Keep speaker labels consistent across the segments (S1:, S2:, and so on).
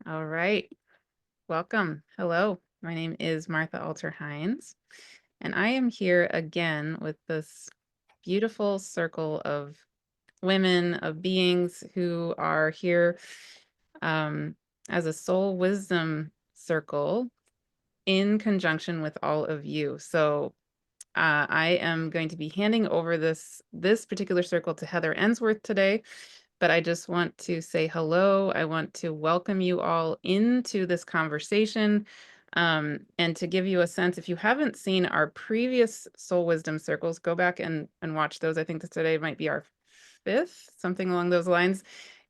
S1: All right. Welcome. Hello. My name is Martha Alter Hines, and I am here again with this beautiful circle of women, of beings who are here um, as a soul wisdom circle in conjunction with all of you. So I am going to be handing over this particular circle to Heather Ensworth today. But I just want to say hello. I want to welcome you all into this conversation, and to give you a sense, if you haven't seen our previous Soul Wisdom Circles, go back and watch those. I think that today might be our fifth, something along those lines.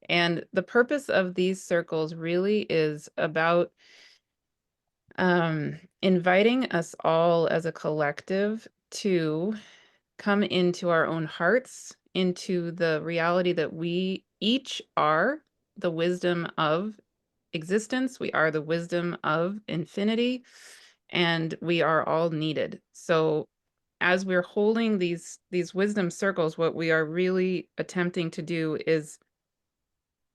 S1: And the purpose of these circles really is about inviting us all as a collective to come into our own hearts, into the reality that we each are the wisdom of existence. We are the wisdom of infinity, and we are all needed. So as we're holding these wisdom circles, what we are really attempting to do is,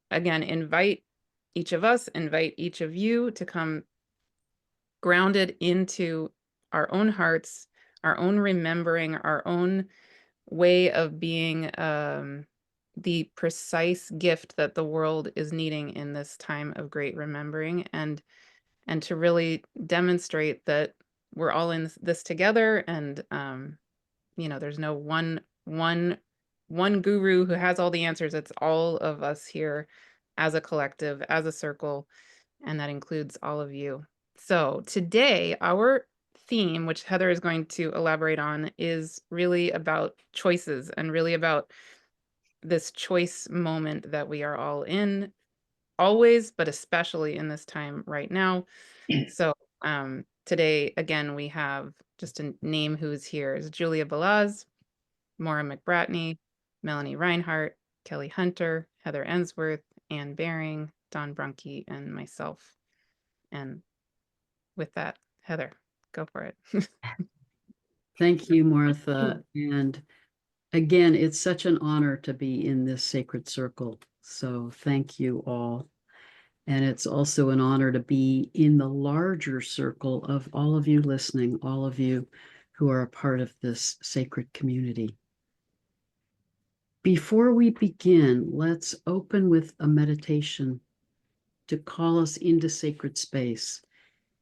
S1: again, invite each of us, invite each of you to come grounded into our own hearts, our own remembering, our own way of being the precise gift that the world is needing in this time of great remembering, and to really demonstrate that we're all in this together, and there's no one guru who has all the answers. It's all of us here as a collective, as a circle, and that includes all of you. So today, our theme, which Heather is going to elaborate on, is really about choices, and really about this choice moment that we are all in, always, but especially in this time right now. So today, again, we have, just to name who's here, is Julia Balaz, Maura McBratney, Melanie Reinhart, Kelley Hunter, Heather Ensworth, Anne Baring, Don Brunke, and myself. And with that, Heather, go for it.
S2: Thank you, Martha. And again, it's such an honor to be in this sacred circle. So thank you all. And it's also an honor to be in the larger circle of all of you listening, all of you who are a part of this sacred community. Before we begin, let's open with a meditation to call us into sacred space.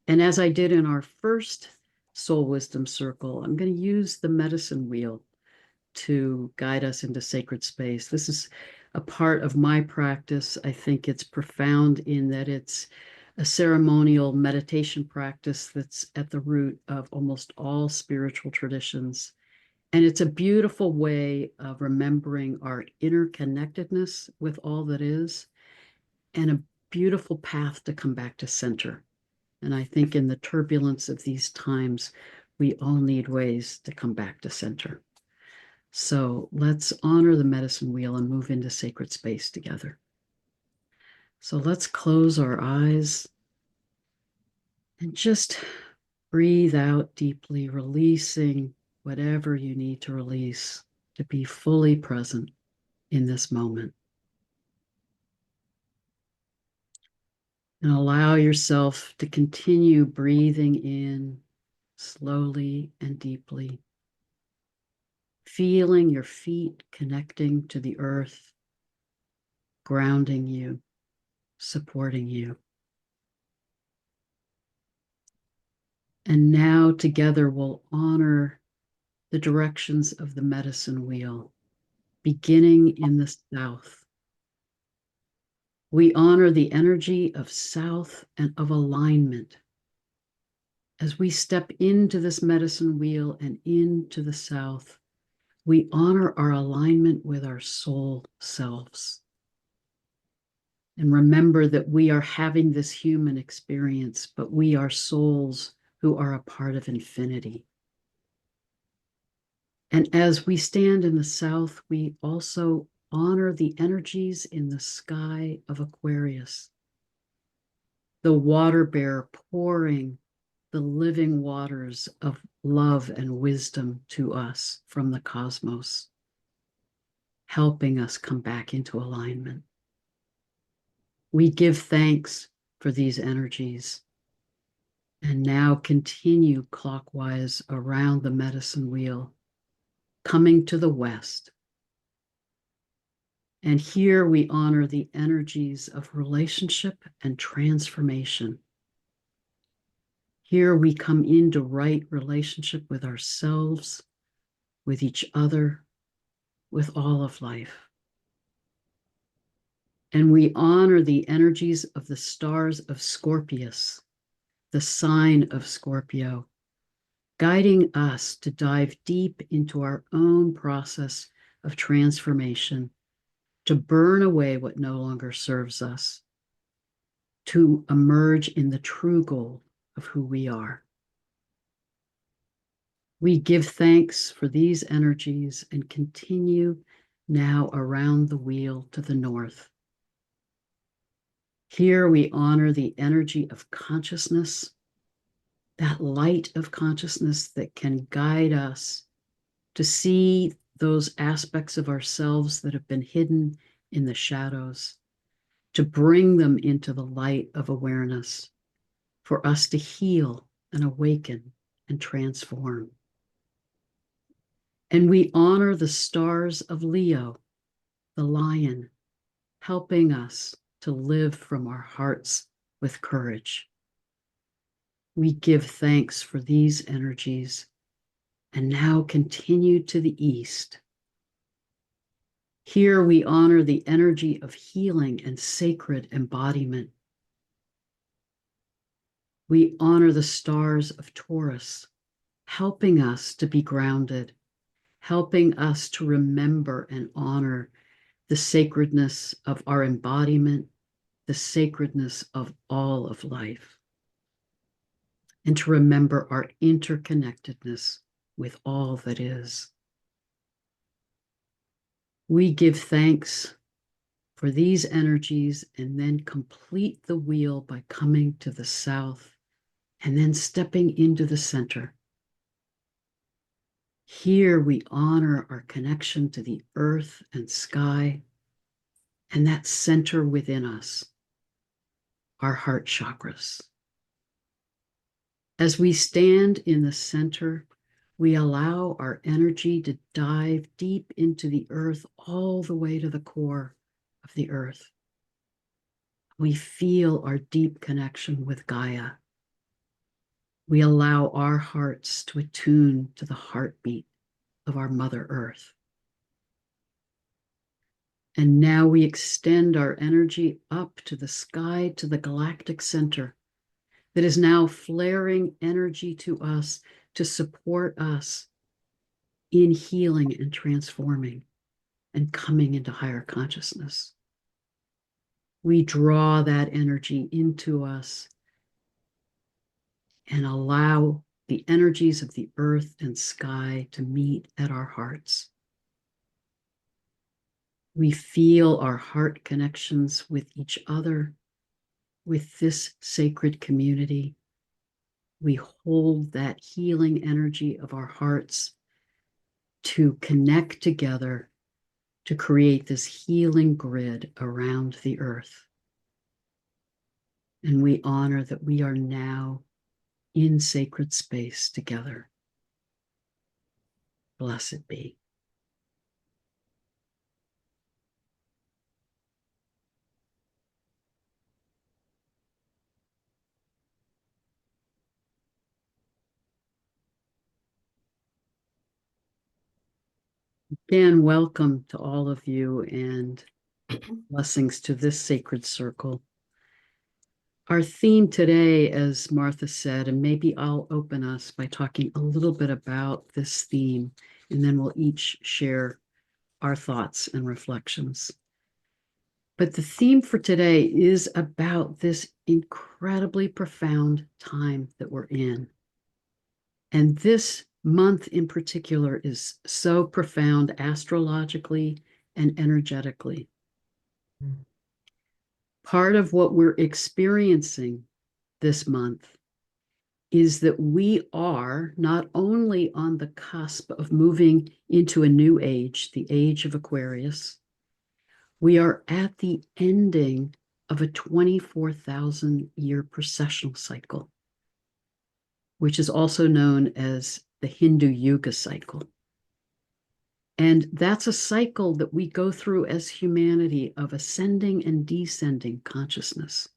S2: And as I did in our first Soul Wisdom Circle, I'm going to use the medicine wheel to guide us into sacred space. This is a part of my practice. I think it's profound in that it's a ceremonial meditation practice that's at the root of almost all spiritual traditions. And it's a beautiful way of remembering our interconnectedness with all that is, and a beautiful path to come back to center. And I think in the turbulence of these times, we all need ways to come back to center. So let's honor the medicine wheel and move into sacred space together. So let's close our eyes and just breathe out deeply, releasing whatever you need to release to be fully present in this moment. And allow yourself to continue breathing in slowly and deeply, feeling your feet connecting to the earth, grounding you, supporting you. And now together we'll honor the directions of the medicine wheel, beginning in the south. We honor the energy of south and of alignment. As we step into this medicine wheel and into the south, we honor our alignment with our soul selves. And remember that we are having this human experience, but we are souls who are a part of infinity. And as we stand in the south, we also honor the energies in the sky of Aquarius, the water bear pouring the living waters of love and wisdom to us from the cosmos, helping us come back into alignment. We give thanks for these energies. And now continue clockwise around the medicine wheel, coming to the west. And here we honor the energies of relationship and transformation. Here we come into right relationship with ourselves, with each other, with all of life. And we honor the energies of the stars of Scorpius, the sign of Scorpio, guiding us to dive deep into our own process of transformation, to burn away what no longer serves us, to emerge in the true goal of who we are. We give thanks for these energies and continue now around the wheel to the north. Here we honor the energy of consciousness, that light of consciousness that can guide us to see those aspects of ourselves that have been hidden in the shadows, to bring them into the light of awareness, for us to heal and awaken and transform. And we honor the stars of Leo, the lion, helping us to live from our hearts with courage. We give thanks for these energies and now continue to the east. Here we honor the energy of healing and sacred embodiment. We honor the stars of Taurus, helping us to be grounded, helping us to remember and honor the sacredness of our embodiment, the sacredness of all of life, and to remember our interconnectedness with all that is. We give thanks for these energies and then complete the wheel by coming to the south and then stepping into the center. Here we honor our connection to the earth and sky and that center within us, our heart chakras. As we stand in the center, we allow our energy to dive deep into the earth, all the way to the core of the earth. We feel our deep connection with Gaia. We allow our hearts to attune to the heartbeat of our Mother Earth. And now we extend our energy up to the sky, to the galactic center that is now flaring energy to us to support us in healing and transforming and coming into higher consciousness. We draw that energy into us and allow the energies of the earth and sky to meet at our hearts. We feel our heart connections with each other, with this sacred community. We hold that healing energy of our hearts to connect together to create this healing grid around the earth. And we honor that we are now in sacred space together. Blessed be. Again, welcome to all of you and blessings to this sacred circle. Our theme today, as Martha said, and maybe I'll open us by talking a little bit about this theme, and then we'll each share our thoughts and reflections. But the theme for today is about this incredibly profound time that we're in. And this month in particular is so profound astrologically and energetically. Part of what we're experiencing this month is that we are not only on the cusp of moving into a new age, the age of Aquarius, we are at the ending of a 24,000-year precessional cycle, which is also known as the Hindu Yuga cycle. And that's a cycle that we go through as humanity of ascending and descending consciousness.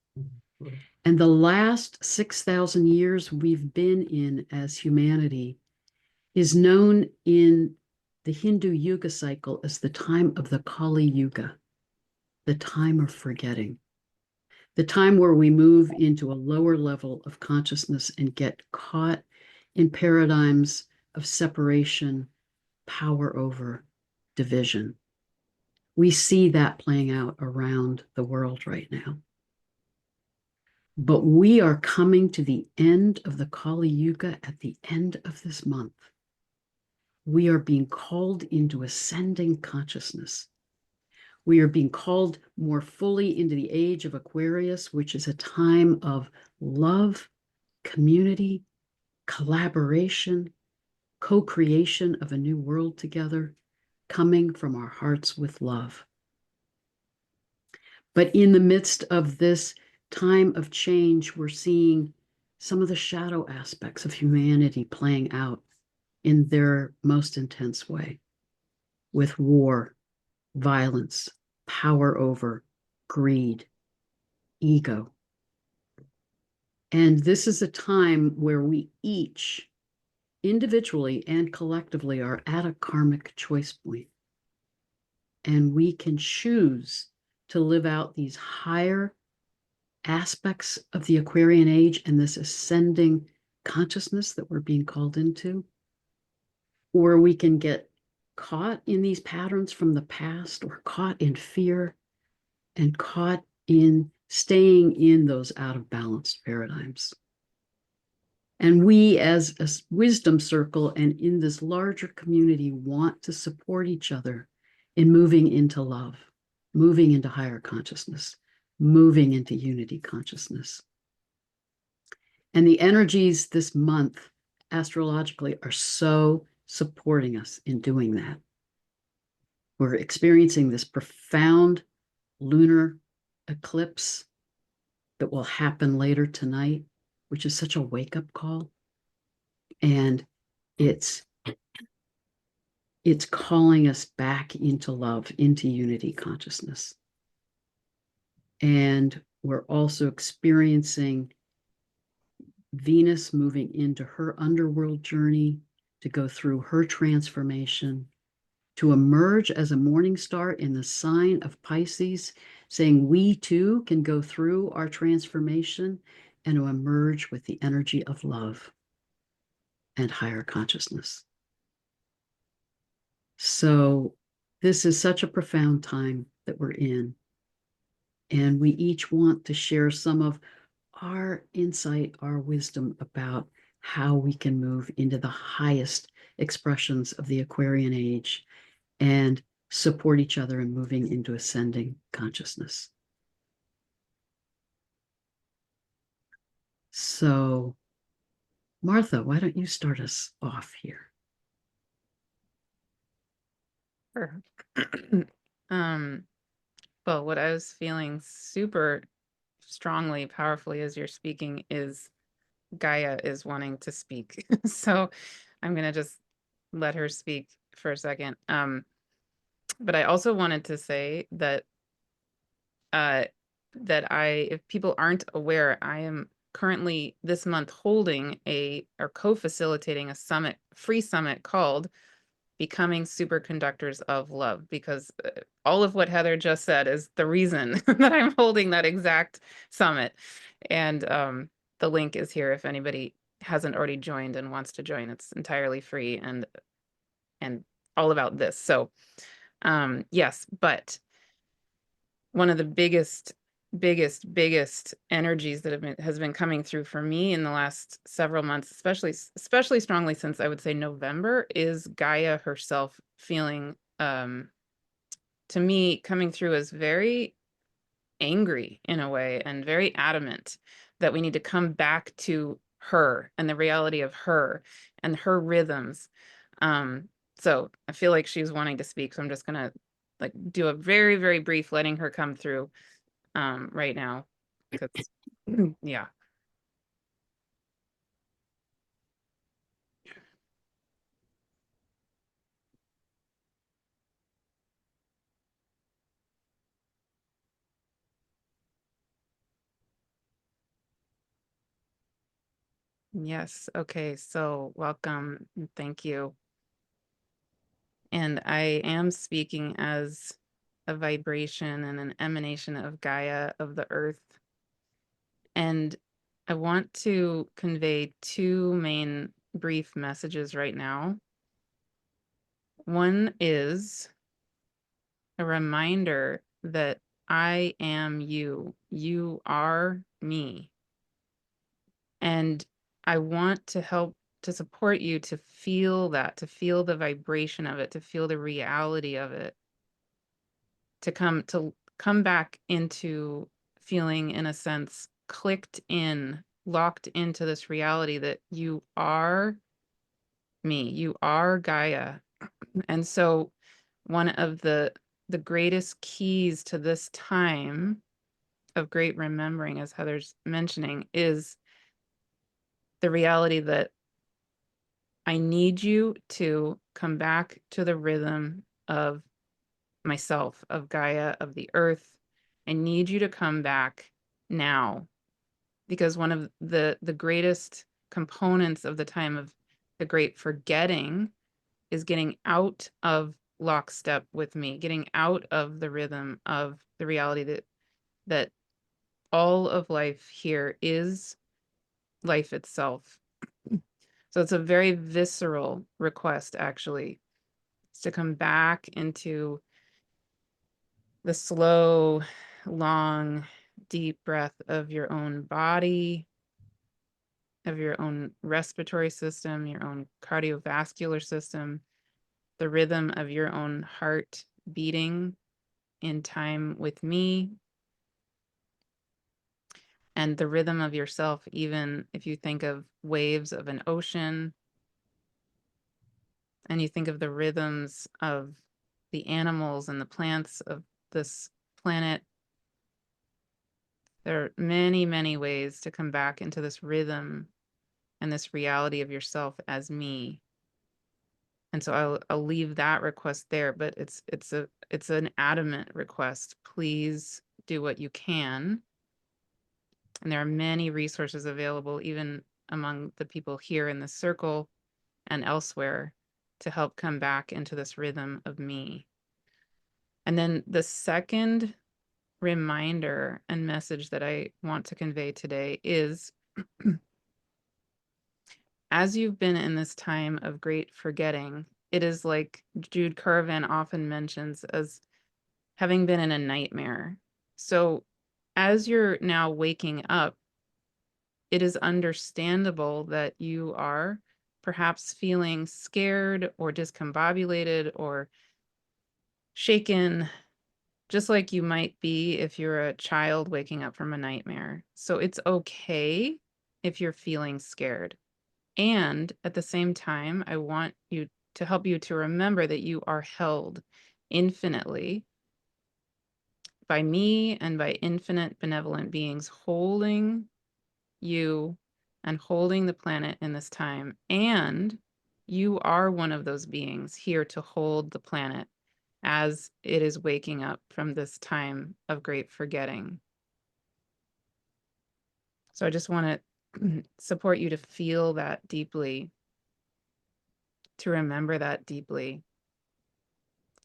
S2: And the last 6,000 years we've been in as humanity is known in the Hindu Yuga cycle as the time of the Kali Yuga, the time of forgetting, the time where we move into a lower level of consciousness and get caught in paradigms of separation, power over, division. We see that playing out around the world right now. But we are coming to the end of the Kali Yuga at the end of this month. We are being called into ascending consciousness. We are being called more fully into the age of Aquarius, which is a time of love, community, collaboration, co-creation of a new world together, coming from our hearts with love. But in the midst of this time of change, we're seeing some of the shadow aspects of humanity playing out in their most intense way, with war, violence, power over, greed, ego. And this is a time where we each, individually and collectively, are at a karmic choice point. And we can choose to live out these higher aspects of the Aquarian age and this ascending consciousness that we're being called into, or we can get caught in these patterns from the past, or caught in fear and caught in staying in those out of balance paradigms. And we, as a wisdom circle and in this larger community, want to support each other in moving into love, moving into higher consciousness, moving into unity consciousness. And the energies this month, astrologically, are so supporting us in doing that. We're experiencing this profound lunar eclipse that will happen later tonight, which is such a wake-up call. And it's calling us back into love, into unity consciousness. And we're also experiencing Venus moving into her underworld journey to go through her transformation, to emerge as a morning star in the sign of Pisces, saying we too can go through our transformation and to emerge with the energy of love and higher consciousness. So this is such a profound time that we're in. And we each want to share some of our insight, our wisdom about how we can move into the highest expressions of the Aquarian age and support each other in moving into ascending consciousness. So, Martha, why don't you start us off here?
S1: Sure. Well, what I was feeling super strongly, powerfully as you're speaking is Gaia is wanting to speak. So I'm going to just let her speak for a second. But I also wanted to say that if people aren't aware, I am currently this month holding or co-facilitating a free summit called Becoming Superconductors of Love, because all of what Heather just said is the reason that I'm holding that exact summit. And the link is here if anybody hasn't already joined and wants to join. It's entirely free and all about this. So yes, but one of the biggest energies that has been coming through for me in the last several months, especially strongly since I would say November, is Gaia herself feeling to me coming through as very angry in a way and very adamant that we need to come back to her and the reality of her and her rhythms. So I feel like she's wanting to speak, so I'm just gonna like do a very brief letting her come through. right now. Because yeah. Yes. Okay. So welcome. Thank you. And I am speaking as a vibration and an emanation of Gaia, of the earth. And I want to convey two main brief messages right now. One is a reminder that I am you. You are me. And I want to help to support you to feel that, to feel the vibration of it, to feel the reality of it, to come back into feeling, in a sense, clicked in, locked into this reality that you are me, you are Gaia. And so one of the greatest keys to this time of great remembering, as Heather's mentioning, is the reality that I need you to come back to the rhythm of myself, of Gaia, of the earth. I need you to come back now, because one of the greatest components of the time of the great forgetting is getting out of lockstep with me, getting out of the rhythm of the reality that all of life here is life itself. So it's a very visceral request, actually, is to come back into the slow, long, deep breath of your own body, of your own respiratory system, your own cardiovascular system, the rhythm of your own heart beating in time with me, and the rhythm of yourself, even if you think of waves of an ocean, and you think of the rhythms of the animals and the plants of this planet. There are many, many ways to come back into this rhythm and this reality of yourself as me. And so I'll leave that request there, but it's an adamant request. Please do what you can. And there are many resources available, even among the people here in this circle and elsewhere, to help come back into this rhythm of me. And then the second reminder and message that I want to convey today is, as you've been in this time of great forgetting, it is like Jude Caravan often mentions as having been in a nightmare. So as you're now waking up, it is understandable that you are perhaps feeling scared or discombobulated or shaken, just like you might be if you're a child waking up from a nightmare. So it's okay if you're feeling scared. And at the same time, I want you to help you to remember that you are held infinitely by me and by infinite benevolent beings holding you and holding the planet in this time. And you are one of those beings here to hold the planet as it is waking up from this time of great forgetting. So I just want to support you to feel that deeply, to remember that deeply.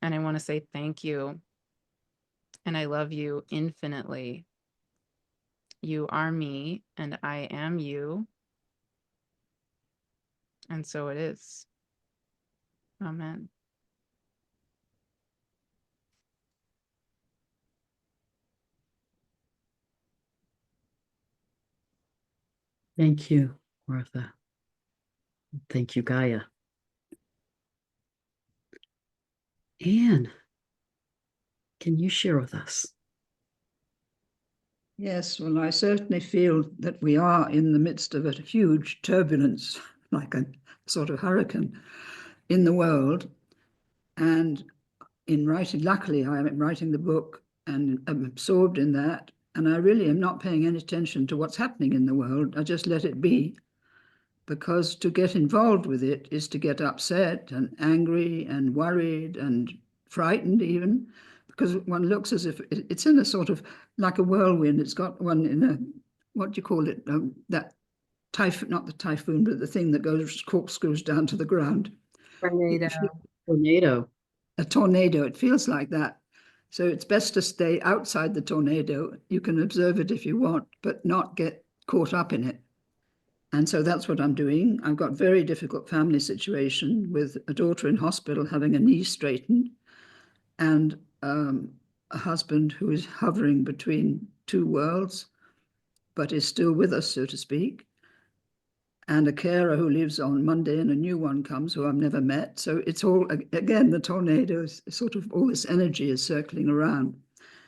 S1: And I want to say thank you. And I love you infinitely. You are me, and I am you. And so it is. Amen.
S2: Thank you, Martha. Thank you, Gaia. Anne, can you share with us?
S3: Yes, well, I certainly feel that we are in the midst of a huge turbulence, like a sort of hurricane in the world. And in writing, luckily, I am writing the book and am absorbed in that. And I really am not paying any attention to what's happening in the world. I just let it be, because to get involved with it is to get upset and angry and worried and frightened even, because one looks as if it's in a sort of like a whirlwind. It's got one in a, what do you call it? That typhoon, not the typhoon, but the thing that goes corkscrews down to the ground.
S1: Tornado.
S2: Tornado.
S3: A tornado, it feels like that. So it's best to stay outside the tornado. You can observe it if you want, but not get caught up in it. And so that's what I'm doing. I've got very difficult family situation with a daughter in hospital having a knee straightened, and a husband who is hovering between two worlds, but is still with us, so to speak, and a carer who leaves on Monday and a new one comes who I've never met. So it's all, again, the tornado is sort of, all this energy is circling around.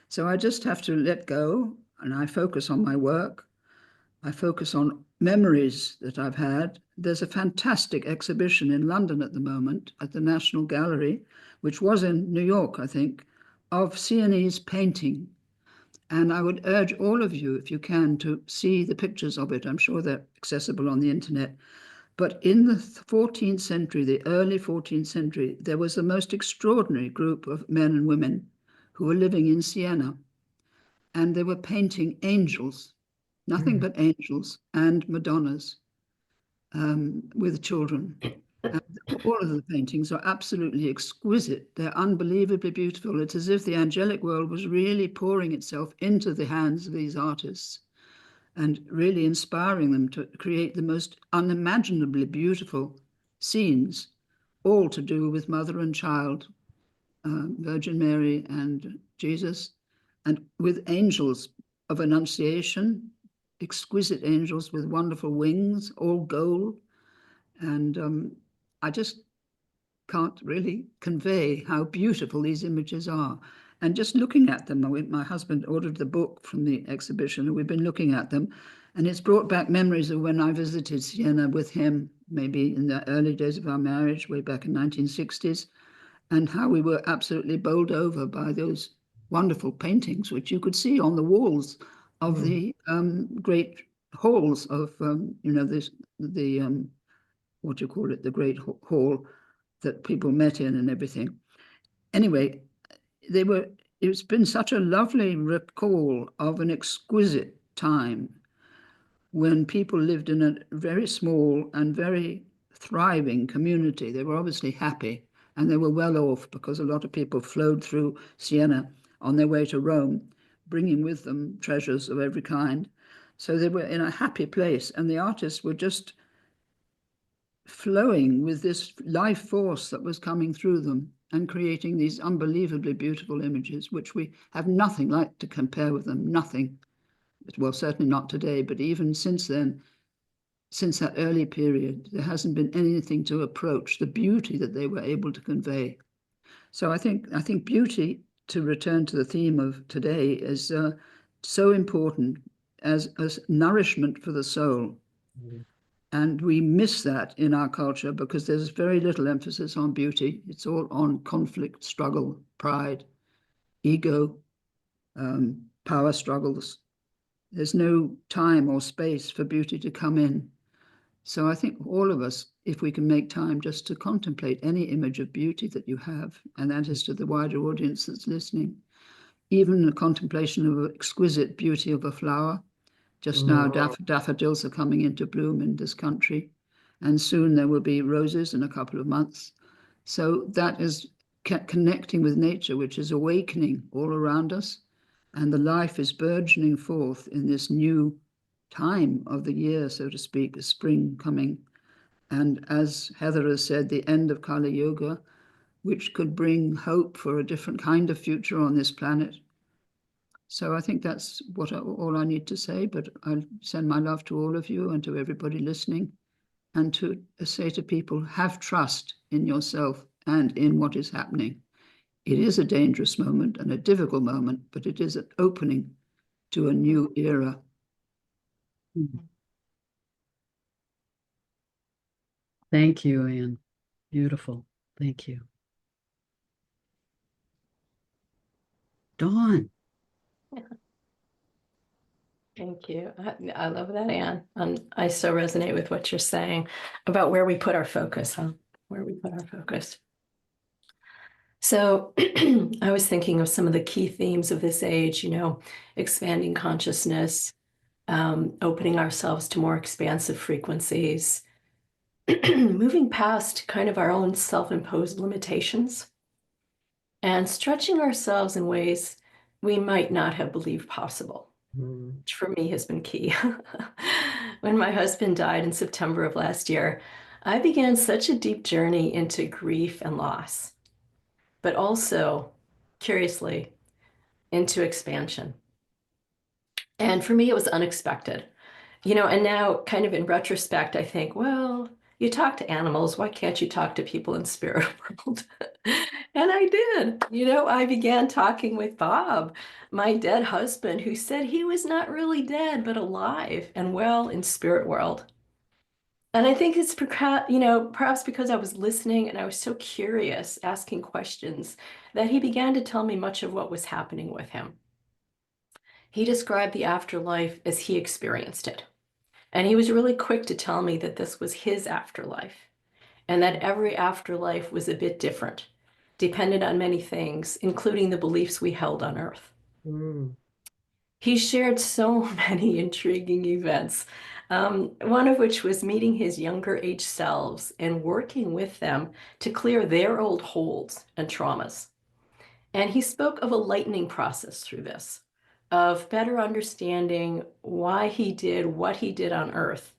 S3: So I just have to let go, and I focus on my work. I focus on memories that I've had. There's a fantastic exhibition in London at the moment at the National Gallery, which was in New York, I think, of Sienese painting. And I would urge all of you, if you can, to see the pictures of it. I'm sure they're accessible on the internet. But in the 14th century, the early 14th century, there was the most extraordinary group of men and women who were living in Siena. And they were painting angels, nothing but angels, and Madonnas with children. And all of the paintings are absolutely exquisite. They're unbelievably beautiful. It's as if the angelic world was really pouring itself into the hands of these artists and really inspiring them to create the most unimaginably beautiful scenes, all to do with mother and child, Virgin Mary and Jesus, and with angels of Annunciation, exquisite angels with wonderful wings, all gold. And I just can't really convey how beautiful these images are. And just looking at them, my husband ordered the book from the exhibition, and we've been looking at them, and it's brought back memories of when I visited Siena with him, maybe in the early days of our marriage, way back in 1960s, and how we were absolutely bowled over by those wonderful paintings, which you could see on the walls of the great halls of, this, what do you call it, the great hall that people met in and everything. Anyway, it's been such a lovely recall of an exquisite time when people lived in a very small and very thriving community. They were obviously happy, and they were well off because a lot of people flowed through Siena on their way to Rome, bringing with them treasures of every kind. So they were in a happy place, and the artists were just flowing with this life force that was coming through them and creating these unbelievably beautiful images, which we have nothing like to compare with them, nothing. Well, certainly not today, but even since then, since that early period, there hasn't been anything to approach the beauty that they were able to convey. So I think beauty, to return to the theme of today, is so important as nourishment for the soul. And we miss that in our culture because there's very little emphasis on beauty. It's all on conflict, struggle, pride, ego, power struggles. There's no time or space for beauty to come in. So I think all of us, if we can make time just to contemplate any image of beauty that you have, and that is to the wider audience that's listening, even the contemplation of exquisite beauty of a flower. Just now, daffodils are coming into bloom in this country, and soon there will be roses in a couple of months. So that is connecting with nature, which is awakening all around us, and the life is burgeoning forth in this new time of the year, so to speak, spring coming. And as Heather has said, the end of Kali Yuga, which could bring hope for a different kind of future on this planet. So I think that's all I need to say, but I send my love to all of you and to everybody listening, and to say to people, have trust in yourself and in what is happening. It is a dangerous moment and a difficult moment, but it is an opening to a new era.
S2: Thank you, Anne. Beautiful. Thank you. Dawn.
S4: Thank you. I love that, Anne. I so resonate with what you're saying about where we put our focus, huh? Where we put our focus. So I was thinking of some of the key themes of this age, you know, expanding consciousness, opening ourselves to more expansive frequencies, moving past kind of our own self-imposed limitations, and stretching ourselves in ways we might not have believed possible. Which for me has been key. When my husband died in September of last year, I began such a deep journey into grief and loss, but also, curiously, into expansion. And for me, it was unexpected. You know, and now kind of in retrospect, I think, well, you talk to animals, why can't you talk to people in spirit world? And I did. You know, I began talking with Bob, my dead husband, who said he was not really dead, but alive and well in spirit world. And I think it's, you know, perhaps because I was listening and I was so curious, asking questions, that he began to tell me much of what was happening with him. He described the afterlife as he experienced it. And he was really quick to tell me that this was his afterlife and that every afterlife was a bit different, depended on many things, including the beliefs we held on Earth. He shared so many intriguing events, one of which was meeting his younger age selves and working with them to clear their old holds and traumas. And he spoke of a lightening process through this, of better understanding why he did what he did on Earth,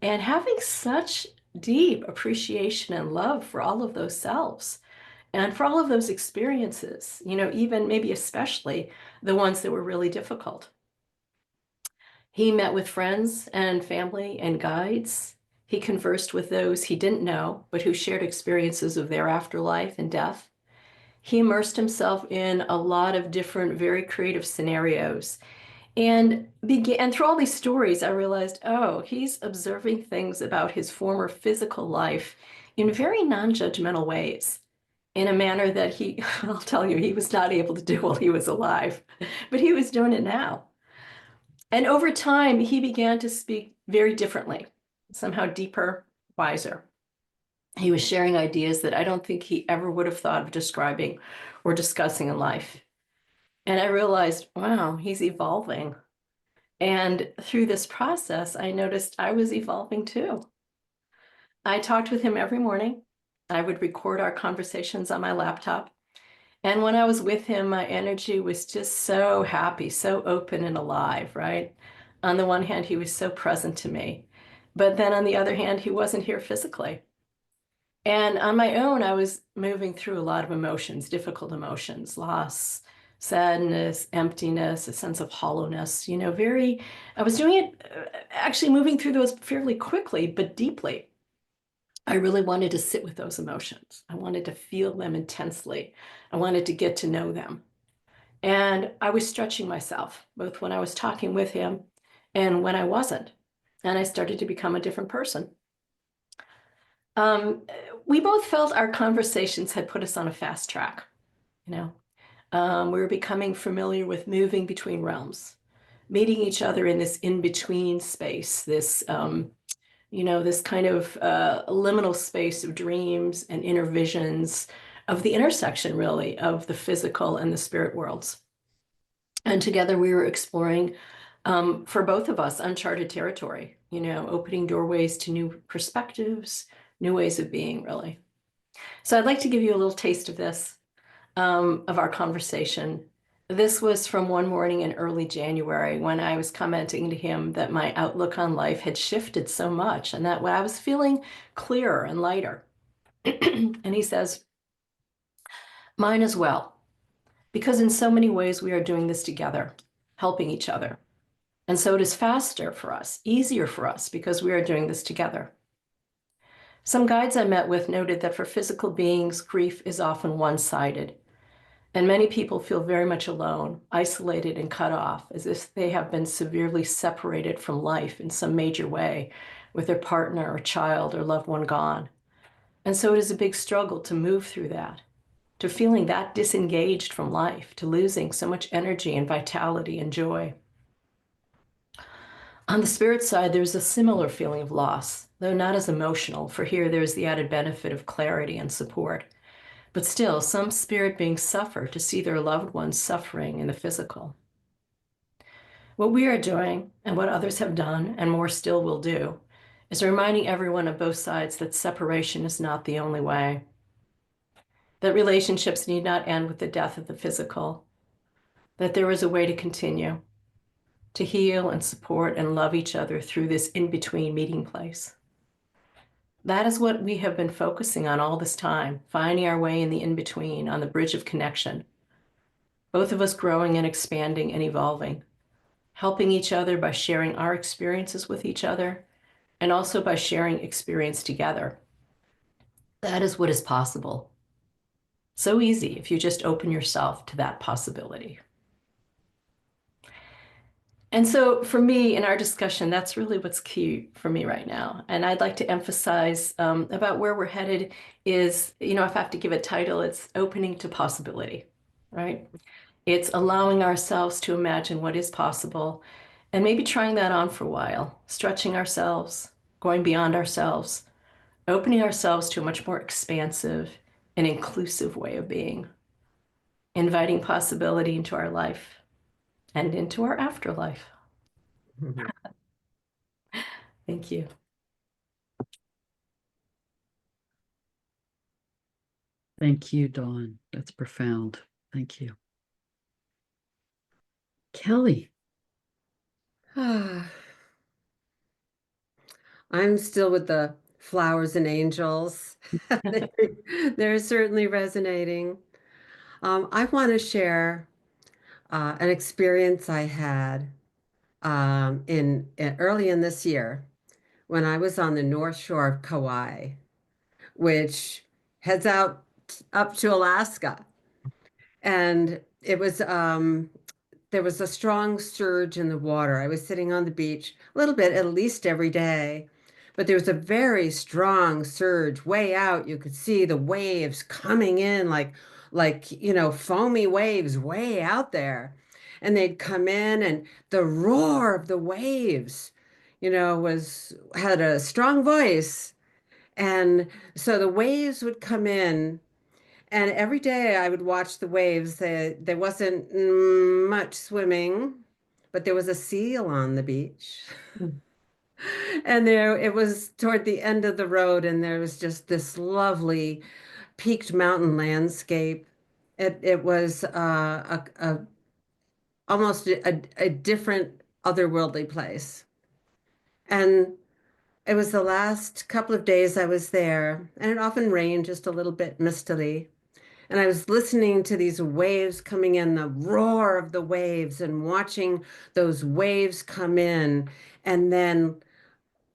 S4: and having such deep appreciation and love for all of those selves and for all of those experiences, you know, even maybe especially the ones that were really difficult. He met with friends and family and guides. He conversed with those he didn't know, but who shared experiences of their afterlife and death. He immersed himself in a lot of different, very creative scenarios. And through all these stories, I realized, oh, he's observing things about his former physical life in very non-judgmental ways, in a manner that he, I'll tell you, he was not able to do while he was alive, but he was doing it now. And over time, he began to speak very differently, somehow deeper, wiser. He was sharing ideas that I don't think he ever would have thought of describing or discussing in life. And I realized, wow, he's evolving. And through this process, I noticed I was evolving too. I talked with him every morning. I would record our conversations on my laptop. And when I was with him, my energy was just so happy, so open and alive, right? On the one hand, he was so present to me. But then on the other hand, he wasn't here physically. And on my own, I was moving through a lot of emotions, difficult emotions, loss, sadness, emptiness, a sense of hollowness, you know, I was doing it, actually moving through those fairly quickly, but deeply. I really wanted to sit with those emotions. I wanted to feel them intensely. I wanted to get to know them. And I was stretching myself, both when I was talking with him and when I wasn't. And I started to become a different person. We both felt our conversations had put us on a fast track, you know. We were becoming familiar with moving between realms, meeting each other in this in-between space, this, you know, this kind of liminal space of dreams and inner visions of the intersection, really, of the physical and the spirit worlds. And together we were exploring, for both of us, uncharted territory, you know, opening doorways to new perspectives, new ways of being, really. So I'd like to give you a little taste of this, of our conversation. This was from one morning in early January when I was commenting to him that my outlook on life had shifted so much and that I was feeling clearer and lighter. And he says, mine as well, because in so many ways we are doing this together, helping each other. And so it is faster for us, easier for us, because we are doing this together. Some guides I met with noted that for physical beings, grief is often one-sided. And many people feel very much alone, isolated and cut off, as if they have been severely separated from life in some major way, with their partner or child or loved one gone. And so it is a big struggle to move through that. to feeling that disengaged from life, to losing so much energy and vitality and joy. On the spirit side, there's a similar feeling of loss, though not as emotional, for here there's the added benefit of clarity and support. But still, some spirit beings suffer to see their loved ones suffering in the physical. What we are doing, and what others have done, and more still will do, is reminding everyone on both sides that separation is not the only way. That relationships need not end with the death of the physical. That there is a way to continue, to heal and support and love each other through this in-between meeting place. That is what we have been focusing on all this time, finding our way in the in-between, on the bridge of connection. Both of us growing and expanding and evolving, helping each other by sharing our experiences with each other, and also by sharing experience together. That is what is possible. So easy if you just open yourself to that possibility. And so for me in our discussion, that's really what's key for me right now. And I'd like to emphasize about where we're headed is, if I have to give a title, it's opening to possibility, right? It's allowing ourselves to imagine what is possible and maybe trying that on for a while, stretching ourselves, going beyond ourselves, opening ourselves to a much more expansive and inclusive way of being, inviting possibility into our life and into our afterlife. Thank you.
S2: Thank you, Dawn. That's profound. Thank you. Kelley.
S5: I'm still with the flowers and angels. They're certainly resonating. I want to share an experience I had early in this year when I was on the North Shore of Kauai, which heads out up to Alaska. And it was there was a strong surge in the water. I was sitting on the beach a little bit, at least every day, but there was a very strong surge way out. You could see the waves coming in like, foamy waves way out there. And they'd come in and the roar of the waves, had a strong voice. And so the waves would come in and every day I would watch the waves. There wasn't much swimming, but there was a seal on the beach. And there it was toward the end of the road, and there was just this lovely peaked mountain landscape. It was almost a different otherworldly place. And it was the last couple of days I was there, and it often rained just a little bit mistily. And I was listening to these waves coming in, the roar of the waves, and watching those waves come in and then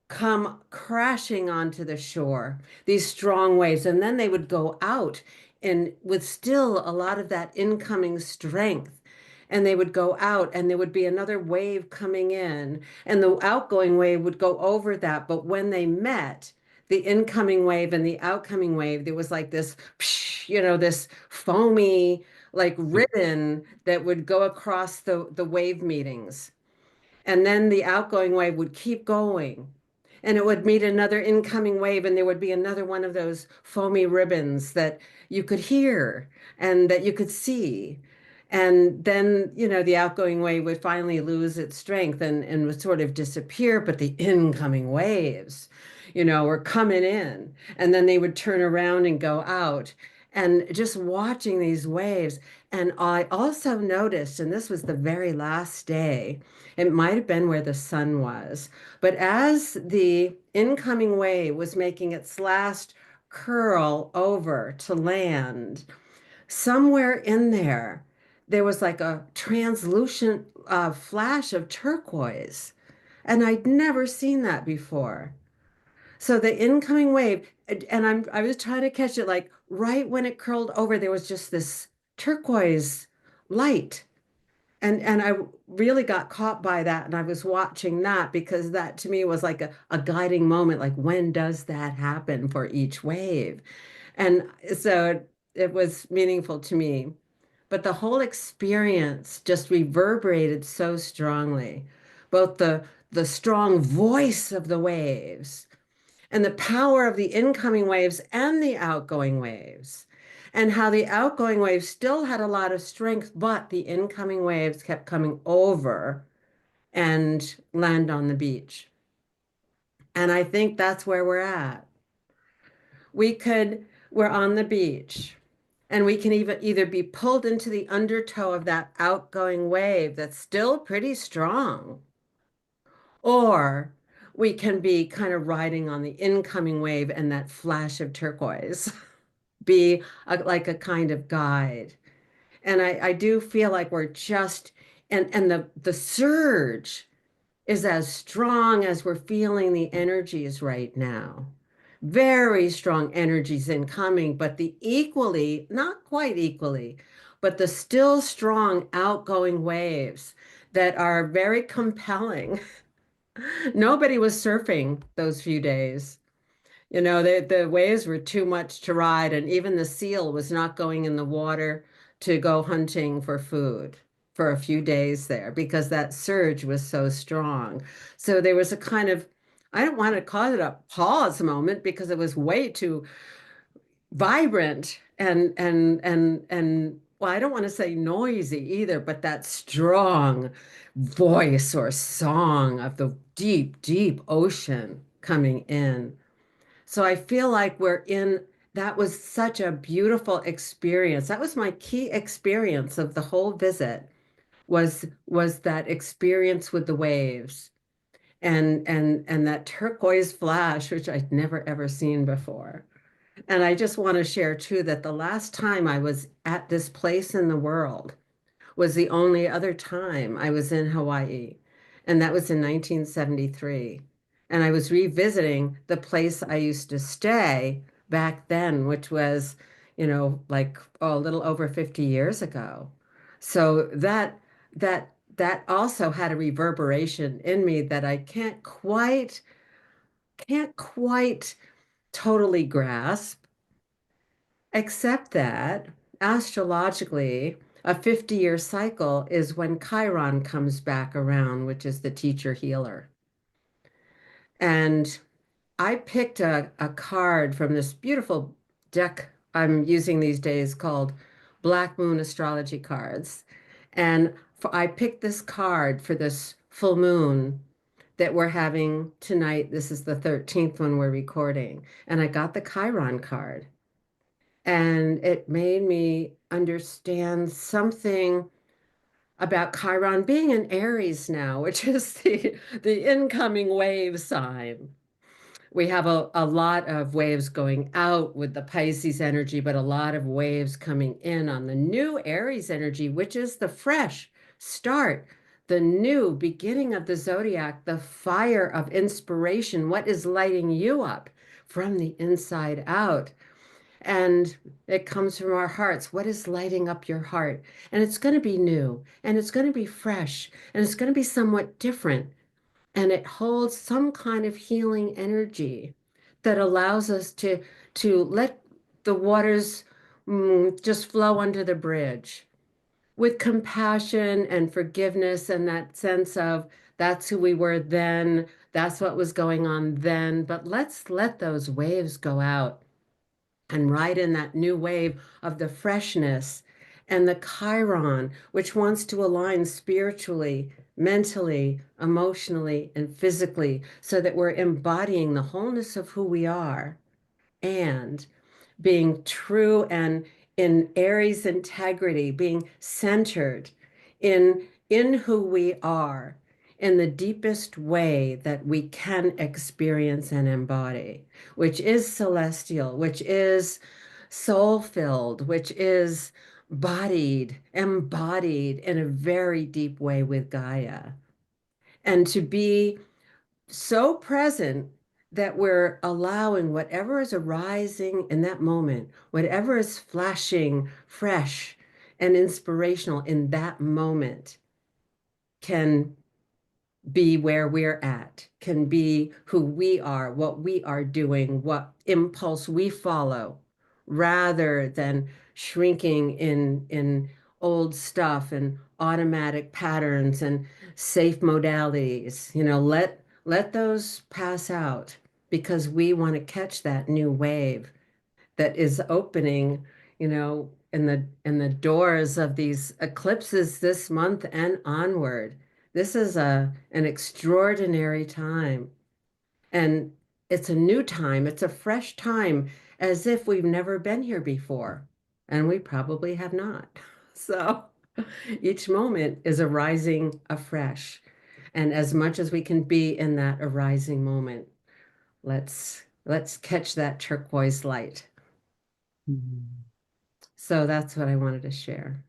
S5: come crashing onto the shore, these strong waves. And then they would go out and with still a lot of that incoming strength. And they would go out and there would be another wave coming in, and the outgoing wave would go over that. But when they met, the incoming wave and the outcoming wave, there was like this, this foamy like ribbon that would go across the wave meetings. And then the outgoing wave would keep going. And it would meet another incoming wave, and there would be another one of those foamy ribbons that you could hear and that you could see. And then, the outgoing wave would finally lose its strength and would sort of disappear, but the incoming waves, were coming in, and then they would turn around and go out. And just watching these waves. And I also noticed, and this was the very last day, it might have been where the sun was, but as the incoming wave was making its last curl over to land, somewhere in there, there was like a translucent flash of turquoise. And I'd never seen that before. So the incoming wave, and I was trying to catch it like right when it curled over, there was just this turquoise light. And I really got caught by that. And I was watching that because that to me was like a guiding moment. Like, when does that happen for each wave? And so it was meaningful to me. But the whole experience just reverberated so strongly. Both the strong voice of the waves and the power of the incoming waves and the outgoing waves, and how the outgoing waves still had a lot of strength, but the incoming waves kept coming over and land on the beach. And I think that's where we're at. We're on the beach, and we can even either be pulled into the undertow of that outgoing wave that's still pretty strong, or we can be kind of riding on the incoming wave and that flash of turquoise, be like a kind of guide. And I do feel like we're just, and the surge is as strong as we're feeling the energies right now. Very strong energies incoming, but the equally, not quite equally, but the still strong outgoing waves that are very compelling. Nobody was surfing those few days. You know, the waves were too much to ride, and even the seal was not going in the water to go hunting for food for a few days there because that surge was so strong. So there was a kind of, I don't want to call it a pause moment because it was way too vibrant and well, I don't want to say noisy either, but that strong voice or song of the deep, deep ocean coming in. So I feel like that was such a beautiful experience. That was my key experience of the whole visit was that experience with the waves and that turquoise flash, which I'd never ever seen before. And I just want to share too that the last time I was at this place in the world was the only other time I was in Hawaii, and that was in 1973. And I was revisiting the place I used to stay back then, which was, like a little over 50 years ago. So that also had a reverberation in me that I can't quite totally grasp, except that astrologically, a 50-year cycle is when Chiron comes back around, which is the teacher healer. And I picked a card from this beautiful deck I'm using these days called Black Moon Astrology Cards. And I picked this card for this full moon that we're having tonight. This is the 13th one we're recording. And I got the Chiron card. And it made me understand something about Chiron being in Aries now, which is the incoming wave sign. We have a lot of waves going out with the Pisces energy, but a lot of waves coming in on the new Aries energy, which is the fresh start, the new beginning of the zodiac, the fire of inspiration. What is lighting you up from the inside out? And it comes from our hearts. What is lighting up your heart? And it's going to be new, and it's going to be fresh, and it's going to be somewhat different. And it holds some kind of healing energy that allows us to let the waters just flow under the bridge with compassion and forgiveness and that sense of that's who we were then, that's what was going on then. But let's let those waves go out and ride in that new wave of the freshness and the Chiron, which wants to align spiritually, mentally, emotionally, and physically so that we're embodying the wholeness of who we are and being true and in Aries integrity, being centered in who we are in the deepest way that we can experience and embody, which is celestial, which is soul-filled, which is embodied in a very deep way with Gaia. And to be so present that we're allowing whatever is arising in that moment, whatever is flashing fresh and inspirational in that moment can be where we're at, can be who we are, what we are doing, what impulse we follow rather than shrinking in old stuff and automatic patterns and safe modalities. You know, let those pass out, because we want to catch that new wave that is opening, you know, in the doors of these eclipses this month and onward. This is an extraordinary time. And it's a new time, it's a fresh time, as if we've never been here before. And we probably have not. So each moment is arising afresh. And as much as we can be in that arising moment, let's catch that turquoise light. So that's what I wanted to share.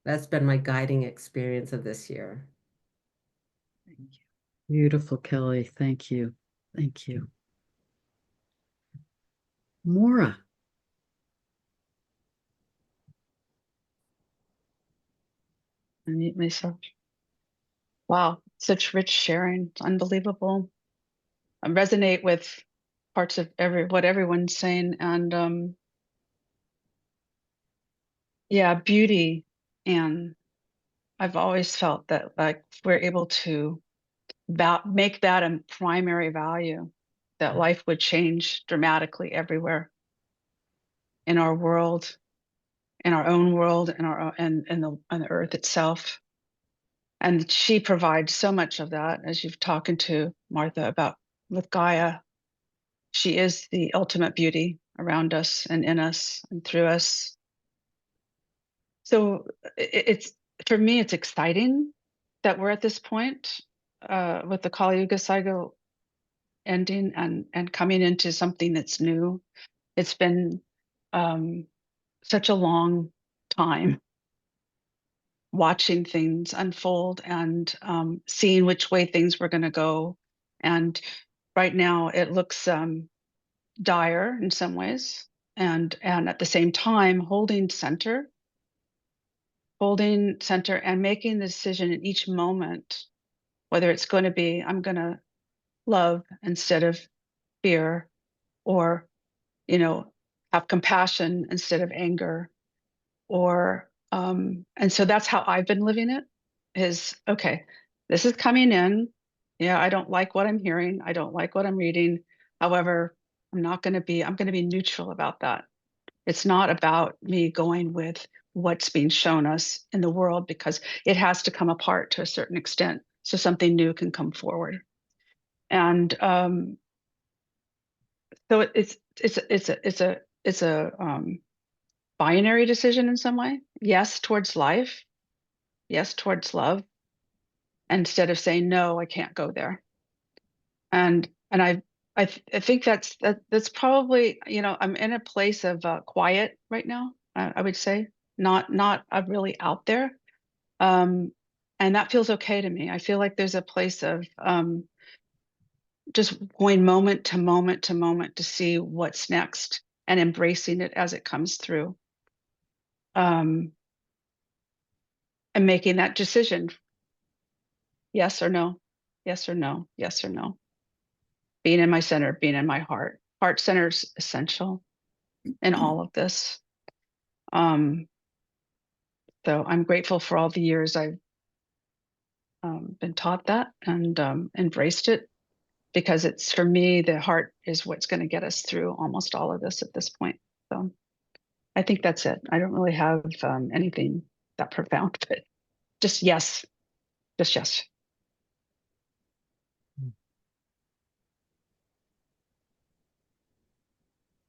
S5: That's been my guiding experience of this year.
S2: Beautiful, Kelley. Thank you. Thank you. Maura.
S6: Unmute myself. Wow, such rich sharing. It's unbelievable. I resonate with parts of what everyone's saying, and yeah, beauty. And I've always felt that like we're able to make that a primary value, that life would change dramatically everywhere in our world, in our own world, and the earth itself. And she provides so much of that, as you've talking to Martha about with Gaia. She is the ultimate beauty around us and in us and through us. So it's, for me, it's exciting that we're at this point with the Kali Yuga cycle ending and coming into something that's new. It's been such a long time watching things unfold and seeing which way things were going to go. And right now it looks dire in some ways, and at the same time holding center and making the decision in each moment, whether it's going to be, I'm going to love instead of fear, or, you know, have compassion instead of anger, or and so that's how I've been living it, is okay, this is coming in. Yeah, I don't like what I'm hearing. I don't like what I'm reading. However, I'm going to be neutral about that. It's not about me going with what's being shown us in the world, because it has to come apart to a certain extent so something new can come forward. And so it's a binary decision in some way. Yes towards life, yes towards love, instead of saying no, I can't go there. And I think that's probably, you know, I'm in a place of quiet right now. I would say not really out there, and that feels okay to me. I feel like there's a place of just going moment to moment to moment to see what's next and embracing it as it comes through, and making that decision, yes or no, yes or no, yes or no. Being in my center, being in my heart. Heart center is essential in all of this. So I'm grateful for all the years I've been taught that and embraced it, because it's, for me, the heart is what's going to get us through almost all of this at this point. So I think that's it. I don't really have anything that profound, but just yes, just yes.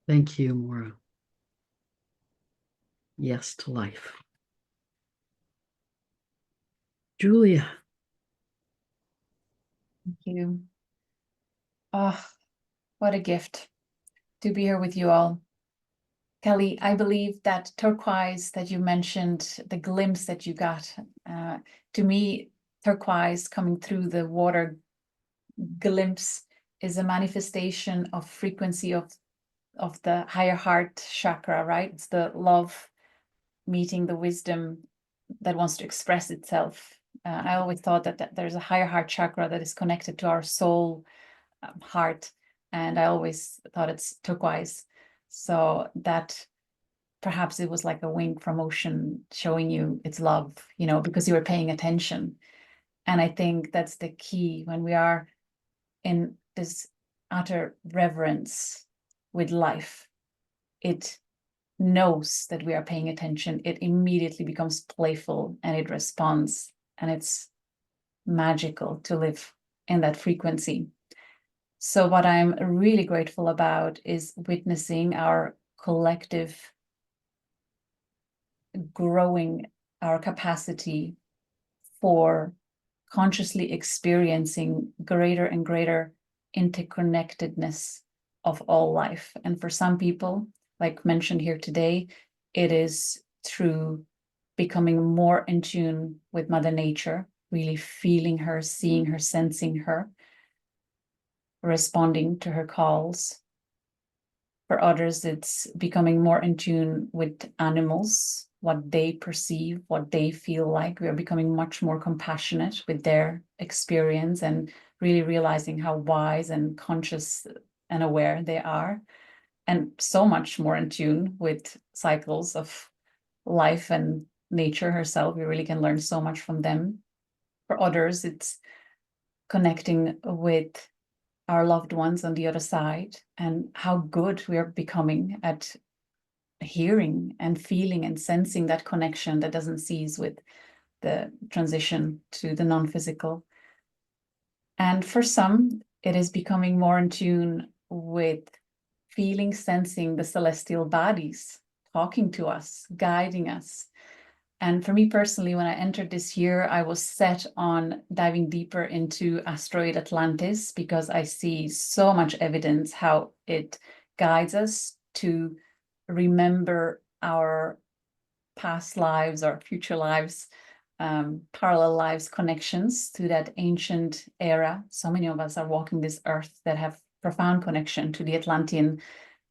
S2: Thank you, Maura. Yes to life. Julia.
S7: Thank you. Oh, what a gift to be here with you all. Kelley, I believe that turquoise that you mentioned, the glimpse that you got, to me, turquoise coming through the water glimpse is a manifestation of frequency of the higher heart chakra, right? It's the love meeting the wisdom that wants to express itself. I always thought that there's a higher heart chakra that is connected to our soul heart, and I always thought it's turquoise. So that perhaps it was like a wink from ocean showing you its love, you know, because you were paying attention. And I think that's the key when we are in this utter reverence with life. It knows that we are paying attention. It immediately becomes playful and it responds. And it's magical to live in that frequency. So what I'm really grateful about is witnessing our collective growing our capacity for consciously experiencing greater and greater interconnectedness of all life. And for some people, like mentioned here today, it is through becoming more in tune with Mother Nature, really feeling her, seeing her, sensing her, responding to her calls. For others, it's becoming more in tune with animals, what they perceive, what they feel like. We are becoming much more compassionate with their experience and really realizing how wise and conscious and aware they are, and so much more in tune with cycles of life and nature herself. We really can learn so much from them. For others, it's connecting with our loved ones on the other side and how good we are becoming at hearing and feeling and sensing that connection that doesn't cease with the transition to the non-physical. And for some, it is becoming more in tune with feeling, sensing the celestial bodies talking to us, guiding us. And for me personally, when I entered this year, I was set on diving deeper into asteroid Atlantis because I see so much evidence how it guides us to remember our past lives or future lives, parallel lives, connections to that ancient era. So many of us are walking this earth that have profound connection to the Atlantean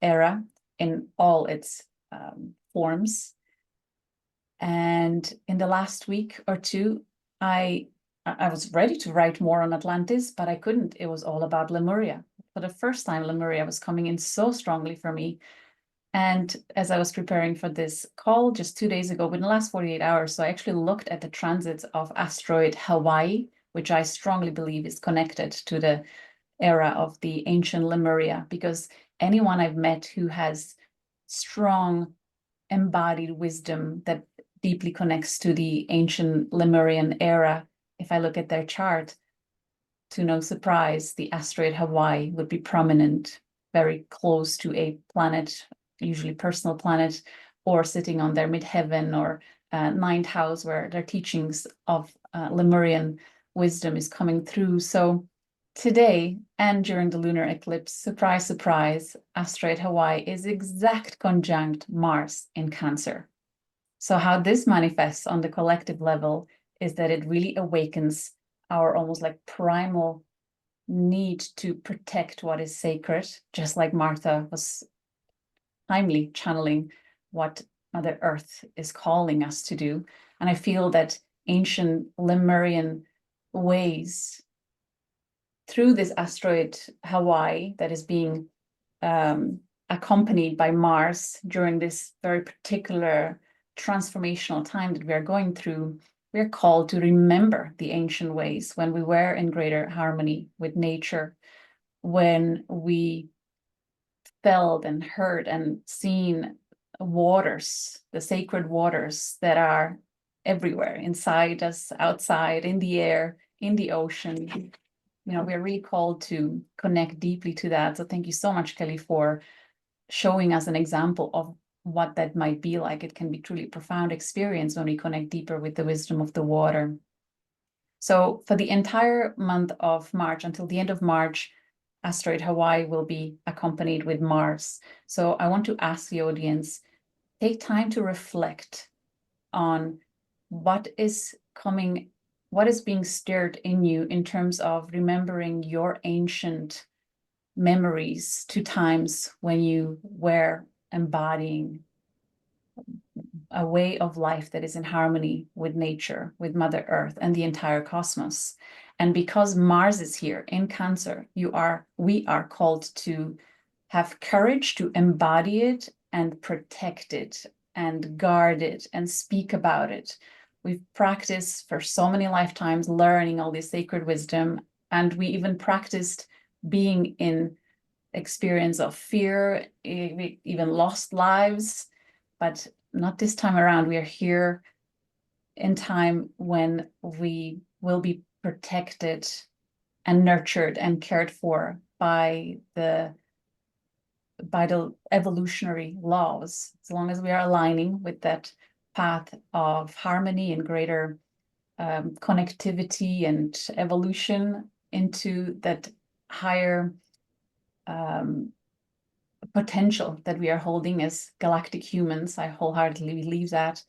S7: era in all its forms. And in the last week or two, I was ready to write more on Atlantis, but I couldn't. It was all about Lemuria. For the first time, Lemuria was coming in so strongly for me. And as I was preparing for this call just 2 days ago, within the last 48 hours, so I actually looked at the transits of asteroid Hawaii, which I strongly believe is connected to the era of the ancient Lemuria, because anyone I've met who has strong embodied wisdom that deeply connects to the ancient Lemurian era, if I look at their chart, to no surprise, the asteroid Hawaii would be prominent, very close to a planet, usually personal planet, or sitting on their midheaven or ninth house, where their teachings of Lemurian wisdom is coming through. So today and during the lunar eclipse, surprise, surprise, asteroid Hawaii is exact conjunct Mars in Cancer. So how this manifests on the collective level is that it really awakens our almost like primal need to protect what is sacred, just like Martha was timely channeling what Mother Earth is calling us to do. And I feel that ancient Lemurian ways through this asteroid Hawaii that is being accompanied by Mars during this very particular transformational time that we are going through, we are called to remember the ancient ways when we were in greater harmony with nature, when we felt and heard and seen waters, the sacred waters that are everywhere, inside us, outside, in the air, in the ocean. You know, we are really called to connect deeply to that. So thank you so much, Kelley, for showing us an example of what that might be like. It can be truly a profound experience when we connect deeper with the wisdom of the water. So for the entire month of March, until the end of March, asteroid Hawaii will be accompanied with Mars. So I want to ask the audience, take time to reflect on what is coming, what is being stirred in you in terms of remembering your ancient memories to times when you were embodying a way of life that is in harmony with nature, with Mother Earth and the entire cosmos. And because Mars is here in Cancer, we are called to have courage to embody it and protect it and guard it and speak about it. We've practiced for so many lifetimes learning all this sacred wisdom, and we even practiced being in experience of fear, we even lost lives, but not this time around. We are here in time when we will be protected and nurtured and cared for by the evolutionary laws, as long as we are aligning with that path of harmony and greater connectivity and evolution into that higher potential that we are holding as galactic humans. I wholeheartedly believe that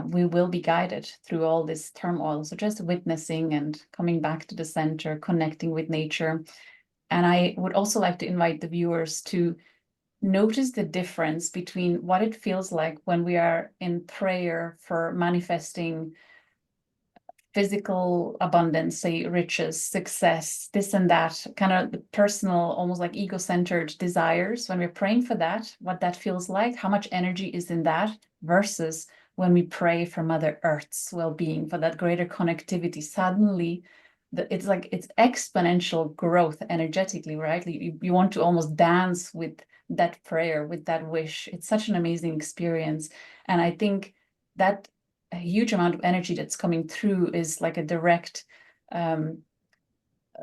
S7: we will be guided through all this turmoil. So just witnessing and coming back to the center, connecting with nature. And I would also like to invite the viewers to notice the difference between what it feels like when we are in prayer for manifesting physical abundance, say riches, success, this and that, kind of the personal, almost like ego-centered desires. When we're praying for that, what that feels like, how much energy is in that, versus when we pray for Mother Earth's well-being, for that greater connectivity. Suddenly, it's like it's exponential growth energetically, right? You want to almost dance with that prayer, with that wish. It's such an amazing experience. And I think that a huge amount of energy that's coming through is like a direct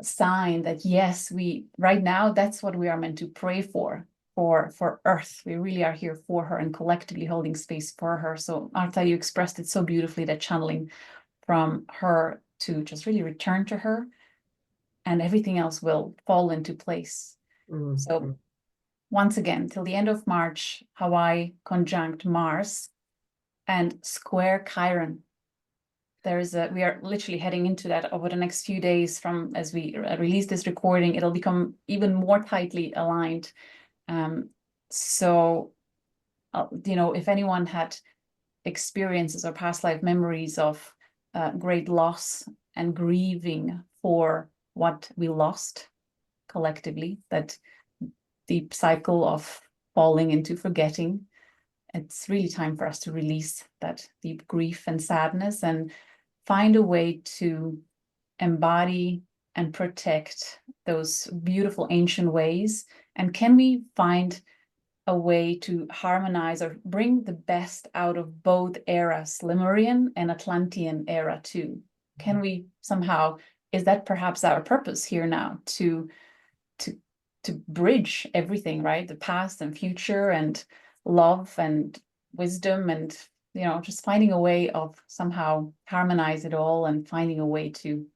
S7: sign that yes, we right now, that's what we are meant to pray for Earth. We really are here for her and collectively holding space for her. So Arta, you expressed it so beautifully, that channeling from her to just really return to her, and everything else will fall into place. So once again, till the end of March, Hawaii conjunct Mars and square Chiron. We are literally heading into that over the next few days. From as we release this recording, it'll become even more tightly aligned. So, if anyone had experiences or past life memories of great loss and grieving for what we lost collectively, that deep cycle of falling into forgetting, it's really time for us to release that deep grief and sadness and find a way to embody and protect those beautiful ancient ways. And can we find a way to harmonize or bring the best out of both eras, Lemurian and Atlantean era too? Can we somehow, is that perhaps our purpose here now, to bridge everything, right? The past and future and love and wisdom, and just finding a way of somehow harmonize it all and finding a way to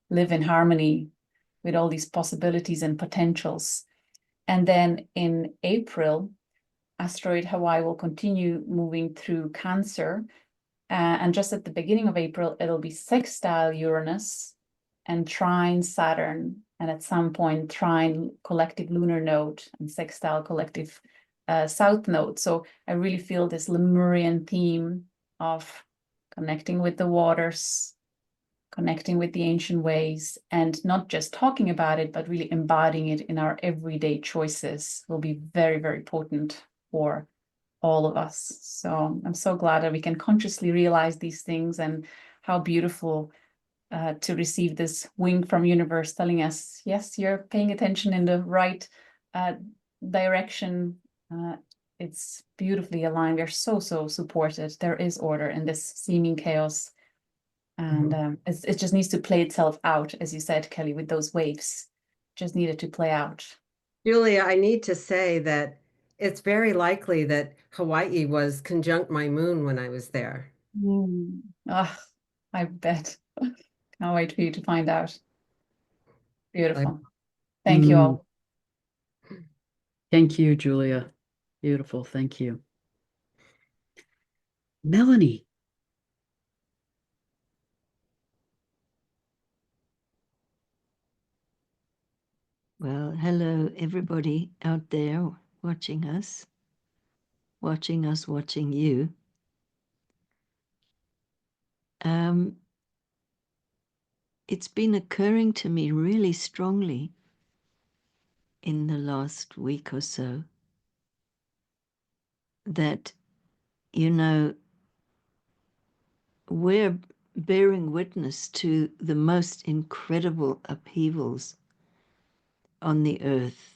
S7: live in harmony with all these possibilities and potentials. And then in April, asteroid Hawaii will continue moving through Cancer, and just at the beginning of April, it'll be sextile Uranus and trine Saturn, and at some point trine collective lunar node and sextile collective south node. So I really feel this Lemurian theme of connecting with the waters, connecting with the ancient ways, and not just talking about it, but really embodying it in our everyday choices will be very, very potent for all of us. So I'm so glad that we can consciously realize these things, and how beautiful to receive this wink from universe telling us, yes, you're paying attention in the right direction. It's beautifully aligned. We're so supported. There is order in this seeming chaos. And it just needs to play itself out, as you said, Kelley, with those waves. Just needed to play out.
S5: Julia, I need to say that it's very likely that Hawaii was conjunct my moon when I was there.
S7: I bet. Can't wait for you to find out. Beautiful.
S5: I-
S7: Thank you all.
S2: Thank you, Julia. Beautiful. Thank you. Melanie.
S8: Well, hello, everybody out there watching us, watching you. It's been occurring to me really strongly in the last week or so that, you know, we're bearing witness to the most incredible upheavals on the earth,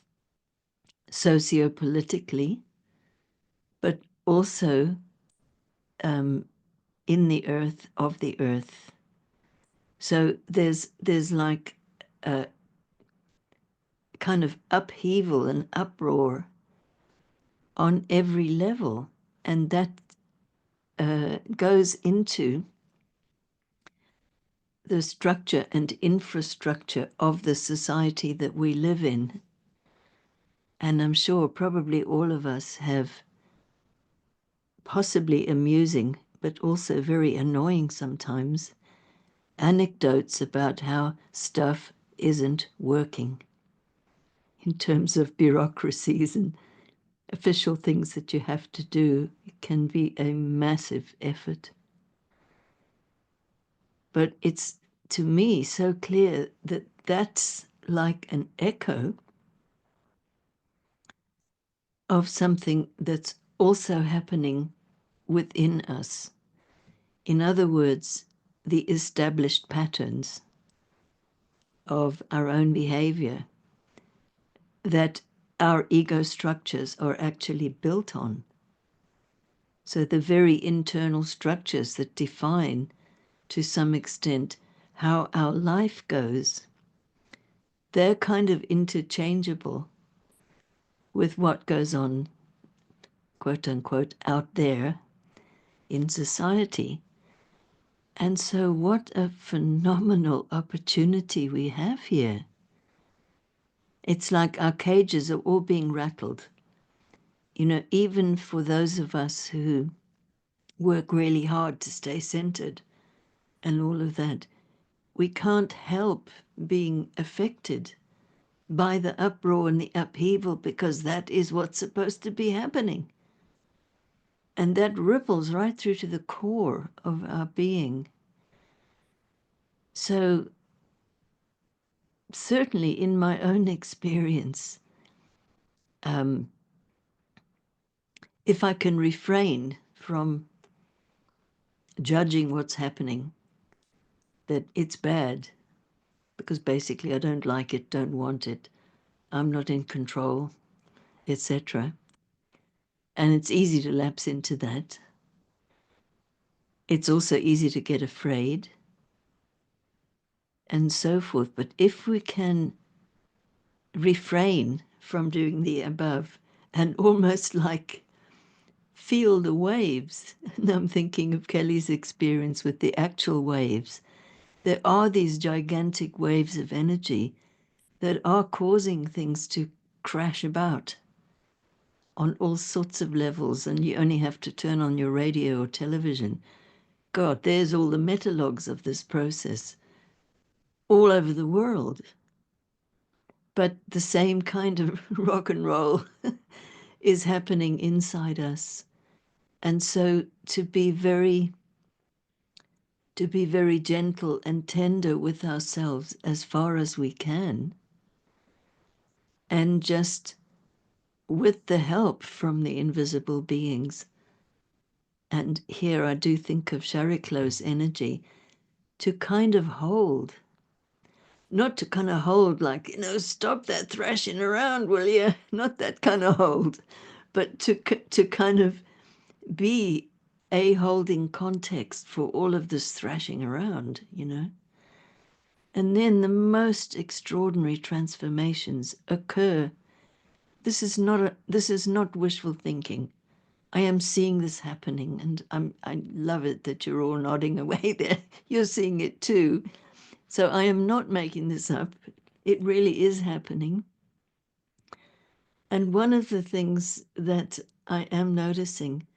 S8: sociopolitically, but also in the earth, of the earth. So there's like a kind of upheaval and uproar on every level, and that goes into the structure and infrastructure of the society that we live in. And I'm sure probably all of us have possibly amusing, but also very annoying sometimes, anecdotes about how stuff isn't working in terms of bureaucracies and official things that you have to do. It can be a massive effort. But it's, to me, so clear that that's like an echo of something that's also happening within us. In other words, the established patterns of our own behavior that our ego structures are actually built on. So the very internal structures that define, to some extent, how our life goes, they're kind of interchangeable with what goes on, quote unquote, out there in society. And so what a phenomenal opportunity we have here. It's like our cages are all being rattled. You know, even for those of us who work really hard to stay centered and all of that, we can't help being affected by the uproar and the upheaval, because that is what's supposed to be happening. And that ripples right through to the core of our being. So certainly in my own experience, if I can refrain from judging what's happening, that it's bad, because basically I don't like it, don't want it, I'm not in control, etc. And it's easy to lapse into that. It's also easy to get afraid and so forth. But if we can refrain from doing the above and almost like feel the waves, and I'm thinking of Kelley's experience with the actual waves, there are these gigantic waves of energy that are causing things to crash about on all sorts of levels, and you only have to turn on your radio or television. God, there's all the metalogs of this process all over the world. But the same kind of rock and roll is happening inside us. And so to be very gentle and tender with ourselves as far as we can, and just with the help from the invisible beings. And here I do think of Shariklo's energy, to kind of hold, not to kind of hold like, you know, stop that thrashing around, will you? Not that kind of hold, but to kind of be a holding context for all of this thrashing around, you know. And then the most extraordinary transformations occur. This is not wishful thinking. I am seeing this happening, and I love it that you're all nodding away there. You're seeing it too. So I am not making this up. It really is happening. And one of the things that I am noticing,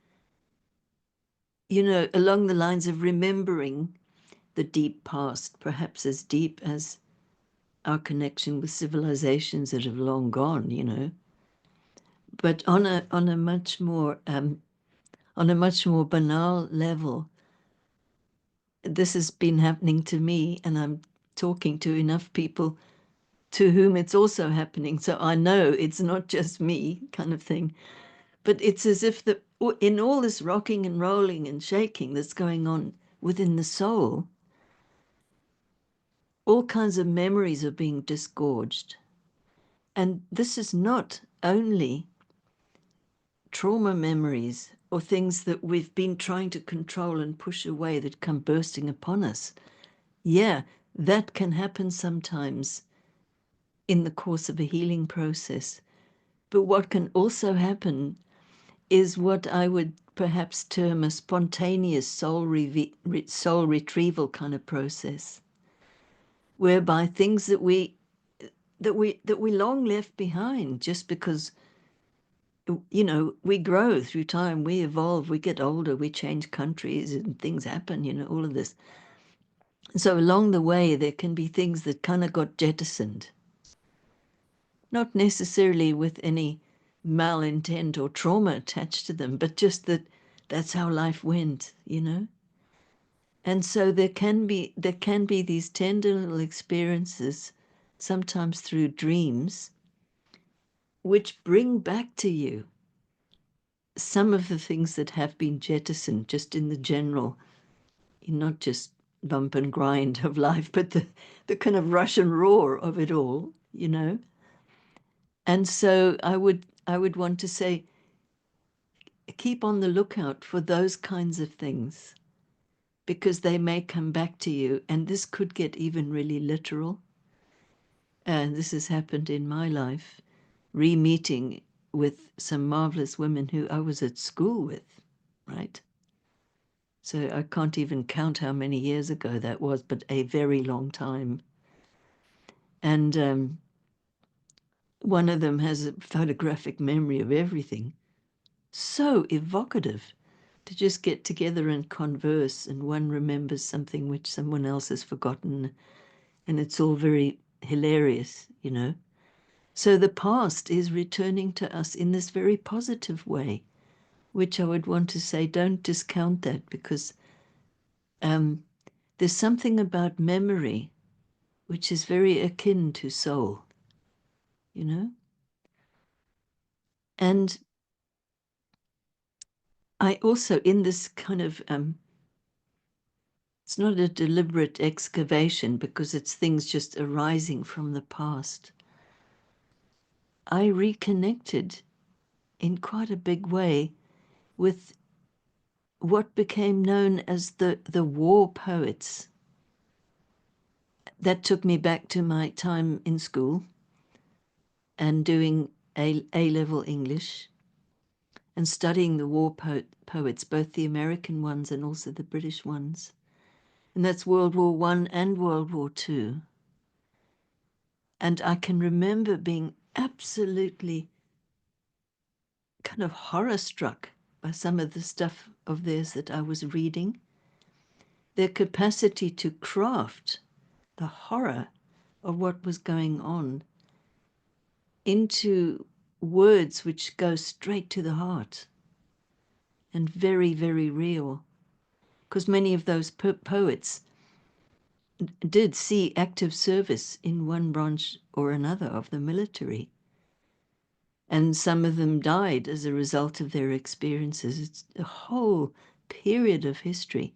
S8: you know, along the lines of remembering the deep past, perhaps as deep as our connection with civilizations that have long gone, you know, but on a much more banal level, this has been happening to me, and I'm talking to enough people to whom it's also happening. So I know it's not just me, kind of thing. But it's as if in all this rocking and rolling and shaking that's going on within the soul, all kinds of memories are being disgorged. And this is not only trauma memories or things that we've been trying to control and push away that come bursting upon us. Yeah, that can happen sometimes in the course of a healing process. But what can also happen is what I would perhaps term a spontaneous soul retrieval kind of process, whereby things that we long left behind just because, you know, we grow through time, we evolve, we get older, we change countries and things happen, you know, all of this. So along the way, there can be things that kind of got jettisoned, not necessarily with any malintent or trauma attached to them, but just that that's how life went, you know. And so there can be these tender little experiences, sometimes through dreams, which bring back to you some of the things that have been jettisoned just in the general, not just bump and grind of life, but the kind of rush and roar of it all, you know. And so I would want to say, keep on the lookout for those kinds of things, because they may come back to you. And this could get even really literal. And this has happened in my life, re-meeting with some marvelous women who I was at school with, right? So I can't even count how many years ago that was, but a very long time. And one of them has a photographic memory of everything. So evocative to just get together and converse, and one remembers something which someone else has forgotten, and it's all very hilarious, you know. So the past is returning to us in this very positive way, which I would want to say, don't discount that, because there's something about memory which is very akin to soul, you know. And I also, in this kind of, it's not a deliberate excavation because it's things just arising from the past, I reconnected in quite a big way with what became known as the war poets. That took me back to my time in school and doing A-level English and studying the war poets, both the American ones and also the British ones. And that's World War I and World War II. And I can remember being absolutely kind of horror-struck by some of the stuff of theirs that I was reading. Their capacity to craft the horror of what was going on into words which go straight to the heart and very, very real. Because many of those poets did see active service in one branch or another of the military. And some of them died as a result of their experiences. It's a whole period of history.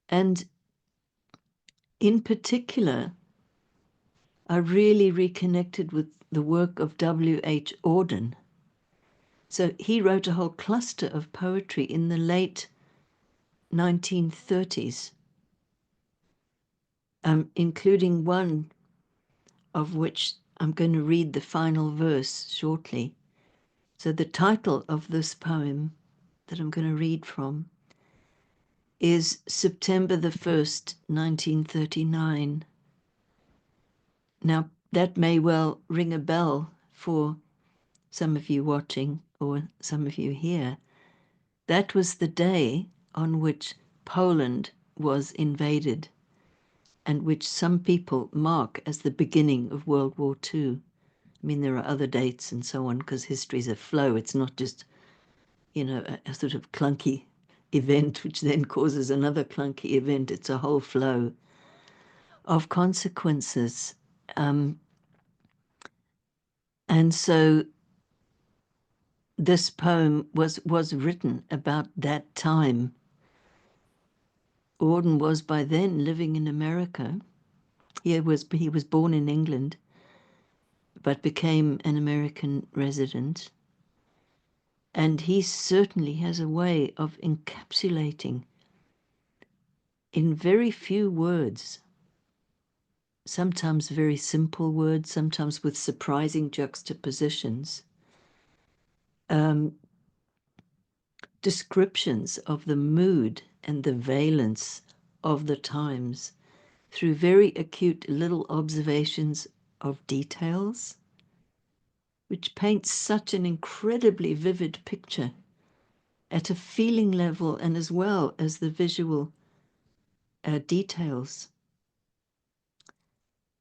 S8: And in particular, I really reconnected with the work of W.H. Auden. So he wrote a whole cluster of poetry in the late 1930s, including one of which I'm going to read the final verse shortly. So the title of this poem that I'm going to read from is September the 1st, 1939. Now, that may well ring a bell for some of you watching or some of you here. That was the day on which Poland was invaded, and which some people mark as the beginning of World War II. I mean, there are other dates and so on, because history's a flow. It's not just, you know, a sort of clunky event which then causes another clunky event. It's a whole flow of consequences. And so this poem was written about that time. Auden was by then living in America. He was born in England, but became an American resident. And he certainly has a way of encapsulating in very few words, sometimes very simple words, sometimes with surprising juxtapositions, descriptions of the mood and the valence of the times through very acute little observations of details, which paints such an incredibly vivid picture at a feeling level and as well as the visual details.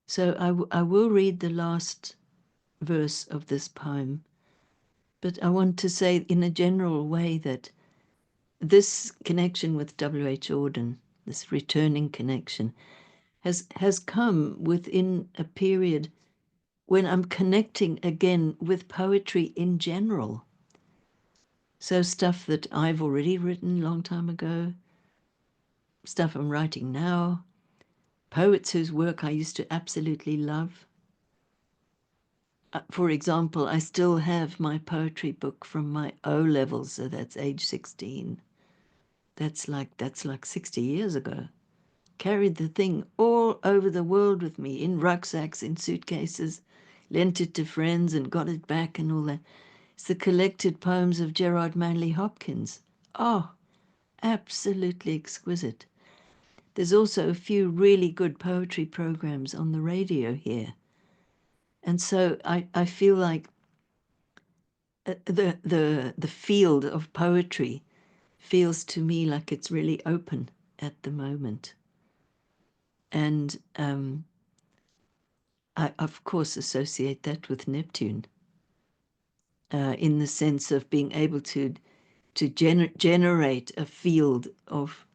S8: So I will read the last verse of this poem, but I want to say in a general way that this connection with W.H. Auden, this returning connection, has come within a period when I'm connecting again with poetry in general. So stuff that I've already written a long time ago, stuff I'm writing now, poets whose work I used to absolutely love. For example, I still have my poetry book from my O-levels, so that's age 16. That's like 60 years ago. Carried the thing all over the world with me, in rucksacks, in suitcases, lent it to friends and got it back and all that. It's the collected poems of Gerard Manley Hopkins. Oh, absolutely exquisite. There's also a few really good poetry programs on the radio here. And so I feel like the field of poetry feels to me like it's really open at the moment. And I, of course, associate that with Neptune in the sense of being able to generate a field of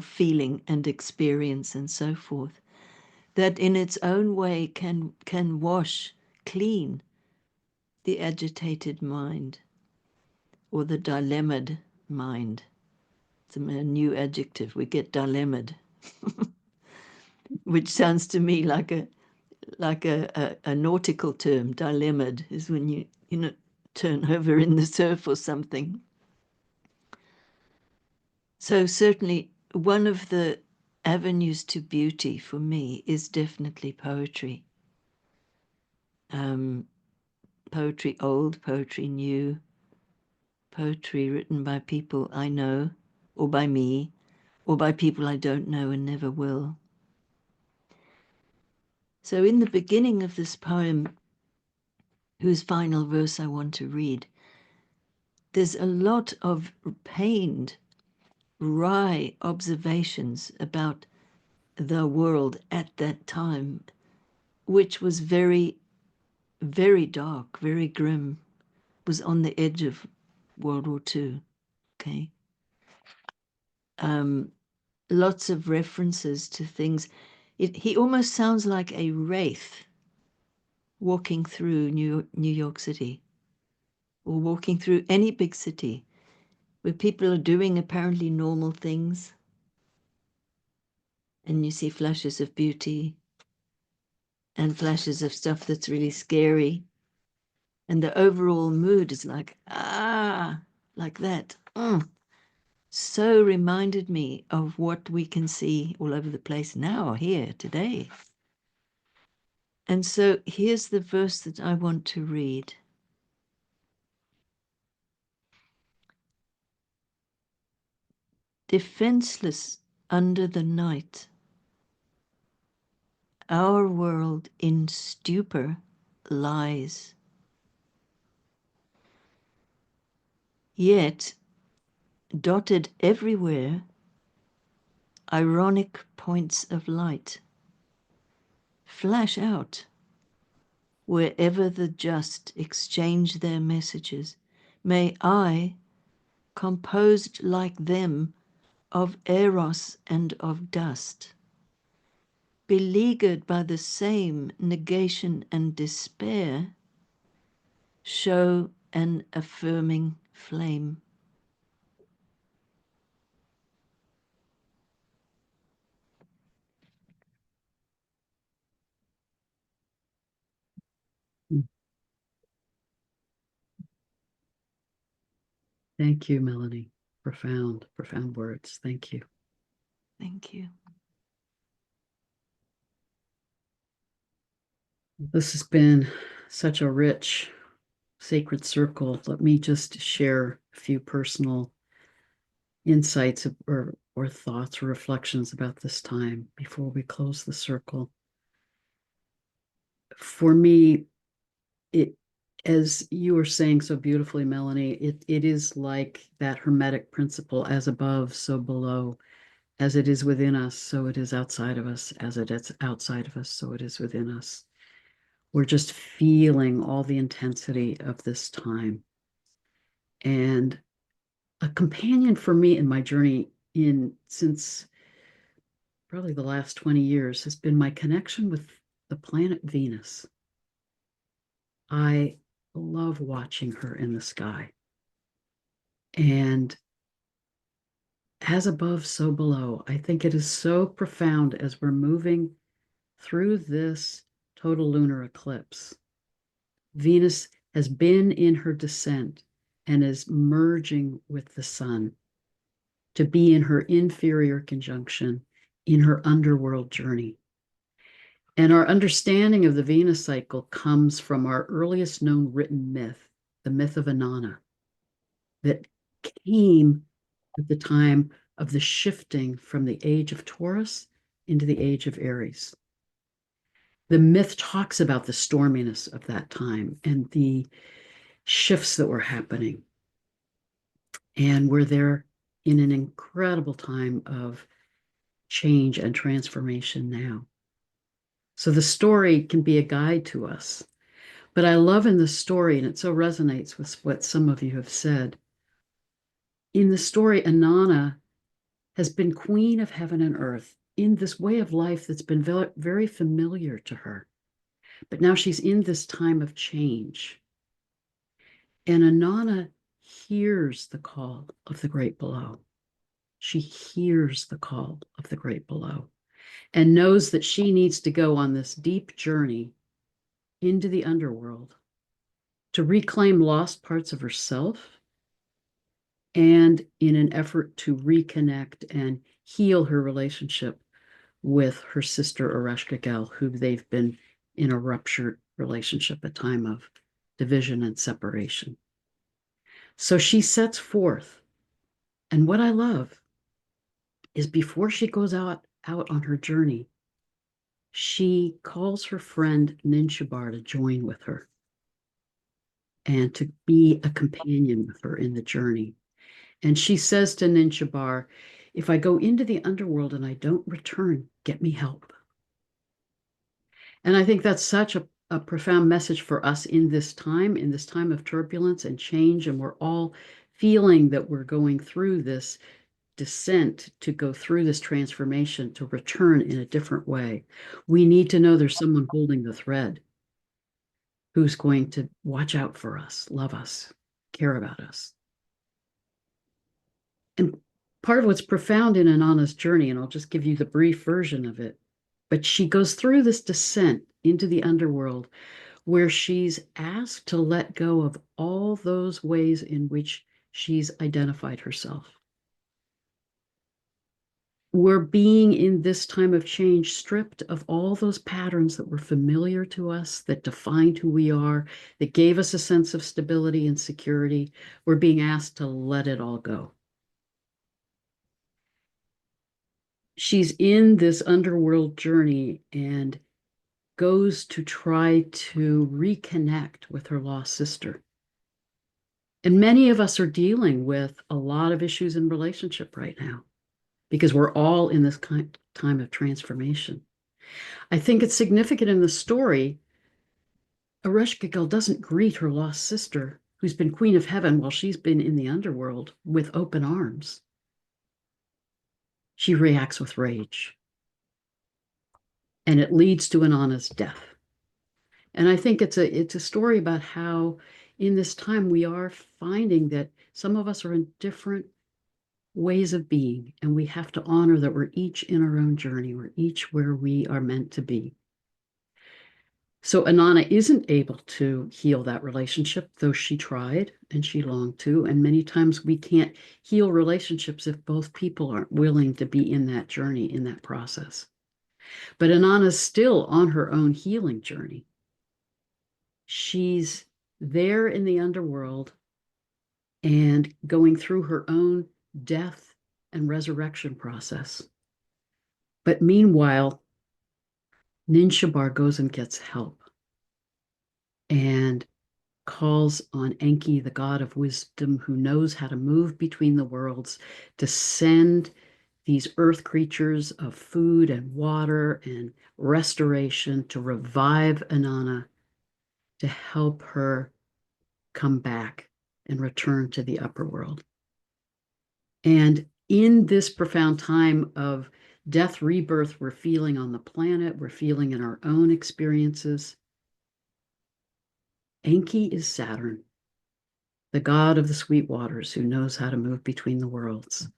S8: feeling and experience and so forth, that in its own way can wash clean the agitated mind or the dilemmaed mind. It's a new adjective. We get dilemmaed, which sounds to me like a nautical term. Dilemmaed is when you turn over in the surf or something. So certainly one of the avenues to beauty for me is definitely poetry. Poetry old, poetry new, poetry written by people I know, or by me, or by people I don't know and never will. So in the beginning of this poem, whose final verse I want to read, there's a lot of pained, wry observations about the world at that time, which was very, very dark, very grim, was on the edge of World War II, okay? Lots of references to things. He almost sounds like a wraith walking through New York City, or walking through any big city where people are doing apparently normal things, and you see flashes of beauty and flashes of stuff that's really scary, and the overall mood is like, like that. So reminded me of what we can see all over the place now, here, today. And so here's the verse that I want to read. Defenseless under the night, our world in stupor lies. Yet, dotted everywhere, ironic points of light flash out wherever the just exchange their messages. May I, composed like them of eros and of dust, beleaguered by the same negation and despair, show an affirming flame.
S2: Thank you, Melanie. Profound, profound words. Thank you.
S8: Thank you.
S2: This has been such a rich, sacred circle. Let me just share a few personal insights or thoughts or reflections about this time before we close the circle. For me, it, as you were saying so beautifully, Melanie, it is like that hermetic principle, as above, so below. As it is within us, so it is outside of us. As it is outside of us, so it is within us. We're just feeling all the intensity of this time. And a companion for me in my journey since probably the last 20 years has been my connection with the planet Venus. I love watching her in the sky. And as above, so below. I think it is so profound as we're moving through this total lunar eclipse. Venus has been in her descent and is merging with the sun to be in her inferior conjunction in her underworld journey. And our understanding of the Venus cycle comes from our earliest known written myth, the myth of Inanna, that came at the time of the shifting from the age of Taurus into the age of Aries. The myth talks about the storminess of that time and the shifts that were happening. And we're there in an incredible time of change and transformation now. So the story can be a guide to us. But I love in the story, and it so resonates with what some of you have said. In the story, Inanna has been queen of heaven and earth in this way of life that's been very familiar to her. But now she's in this time of change. And Inanna hears the call of the great below. She hears the call of the great below and knows that she needs to go on this deep journey into the underworld to reclaim lost parts of herself, and in an effort to reconnect and heal her relationship with her sister Ereshkigal, who they've been in a ruptured relationship, a time of division and separation. So she sets forth. And what I love is before she goes out on her journey, she calls her friend Ninchabar to join with her and to be a companion with her in the journey. And she says to Ninchabar, if I go into the underworld and I don't return, get me help. And I think that's such a profound message for us in this time of turbulence and change. And we're all feeling that we're going through this descent to go through this transformation to return in a different way. We need to know there's someone holding the thread who's going to watch out for us, love us, care about us. And part of what's profound in Inanna's journey, and I'll just give you the brief version of it, but she goes through this descent into the underworld where she's asked to let go of all those ways in which she's identified herself. We're being in this time of change stripped of all those patterns that were familiar to us, that defined who we are, that gave us a sense of stability and security. We're being asked to let it all go. She's in this underworld journey and goes to try to reconnect with her lost sister. And many of us are dealing with a lot of issues in relationship right now, because we're all in this time of transformation. I think it's significant in the story, Ereshkigal doesn't greet her lost sister, who's been queen of heaven while she's been in the underworld, with open arms. She reacts with rage. and it leads to Inanna's death. And I think it's a story about how in this time we are finding that some of us are in different ways of being, and we have to honor that we're each in our own journey. We're each where we are meant to be. So Inanna isn't able to heal that relationship, though she tried and she longed to. And many times we can't heal relationships if both people aren't willing to be in that journey, in that process. But Inanna's still on her own healing journey. She's there in the underworld and going through her own death and resurrection process. But meanwhile, Ninshabar goes and gets help and calls on Enki, the god of wisdom, who knows how to move between the worlds, to send these earth creatures of food and water and restoration to revive Inanna, to help her come back and return to the upper world. And in this profound time of death, rebirth, we're feeling on the planet, we're feeling in our own experiences. Enki is Saturn, the god of the sweet waters who knows how to move between the worlds.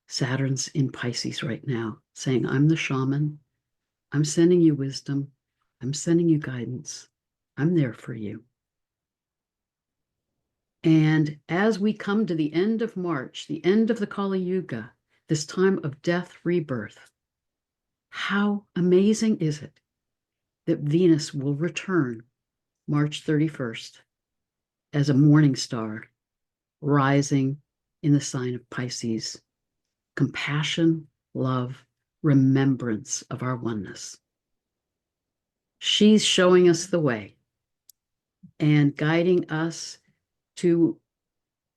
S2: Saturn's in Pisces right now, saying, I'm the shaman. I'm sending you wisdom. I'm sending you guidance. I'm there for you. And as we come to the end of March, the end of the Kali Yuga, this time of death, rebirth, how amazing is it that Venus will return March 31st as a morning star, rising in the sign of Pisces. Compassion, love, remembrance of our oneness. She's showing us the way and guiding us to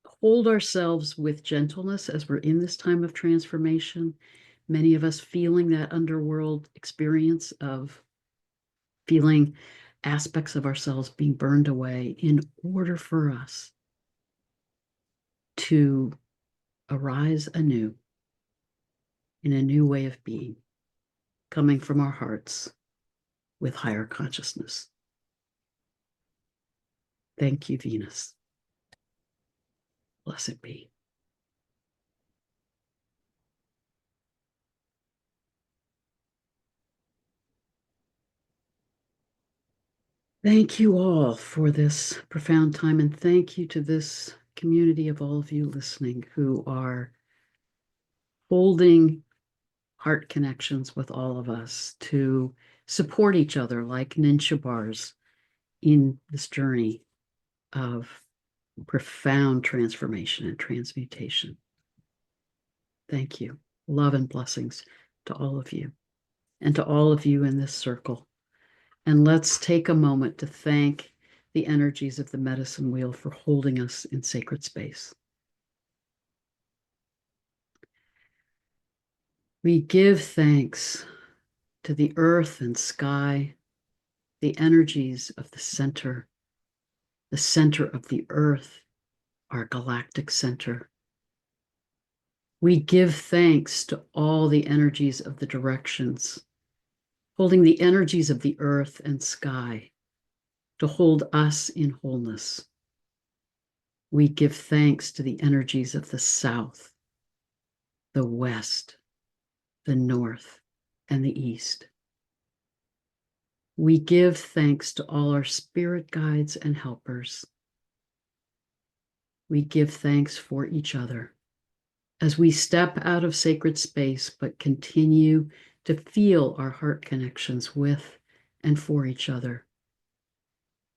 S2: hold ourselves with gentleness as we're in this time of transformation. Many of us feeling that underworld experience of feeling aspects of ourselves being burned away, in order for us to arise anew in a new way of being, coming from our hearts with higher consciousness. Thank you, Venus. Blessed be. Thank you all for this profound time, and thank you to this community of all of you listening who are holding heart connections with all of us to support each other like Ninshabars in this journey of profound transformation and transmutation. Thank you. Love and blessings to all of you and to all of you in this circle. And let's take a moment to thank the energies of the medicine wheel for holding us in sacred space. We give thanks to the earth and sky, the energies of the center of the earth, our galactic center. We give thanks to all the energies of the directions, holding the energies of the earth and sky to hold us in wholeness. We give thanks to the energies of the south, the west, the north, and the east. We give thanks to all our spirit guides and helpers. We give thanks for each other as we step out of sacred space, but continue to feel our heart connections with and for each other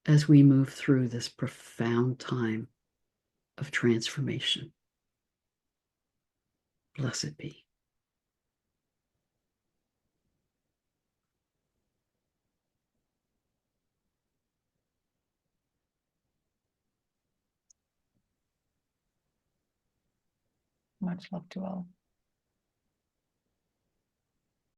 S2: as we move through this profound time of transformation. Blessed be.
S7: Much love to all.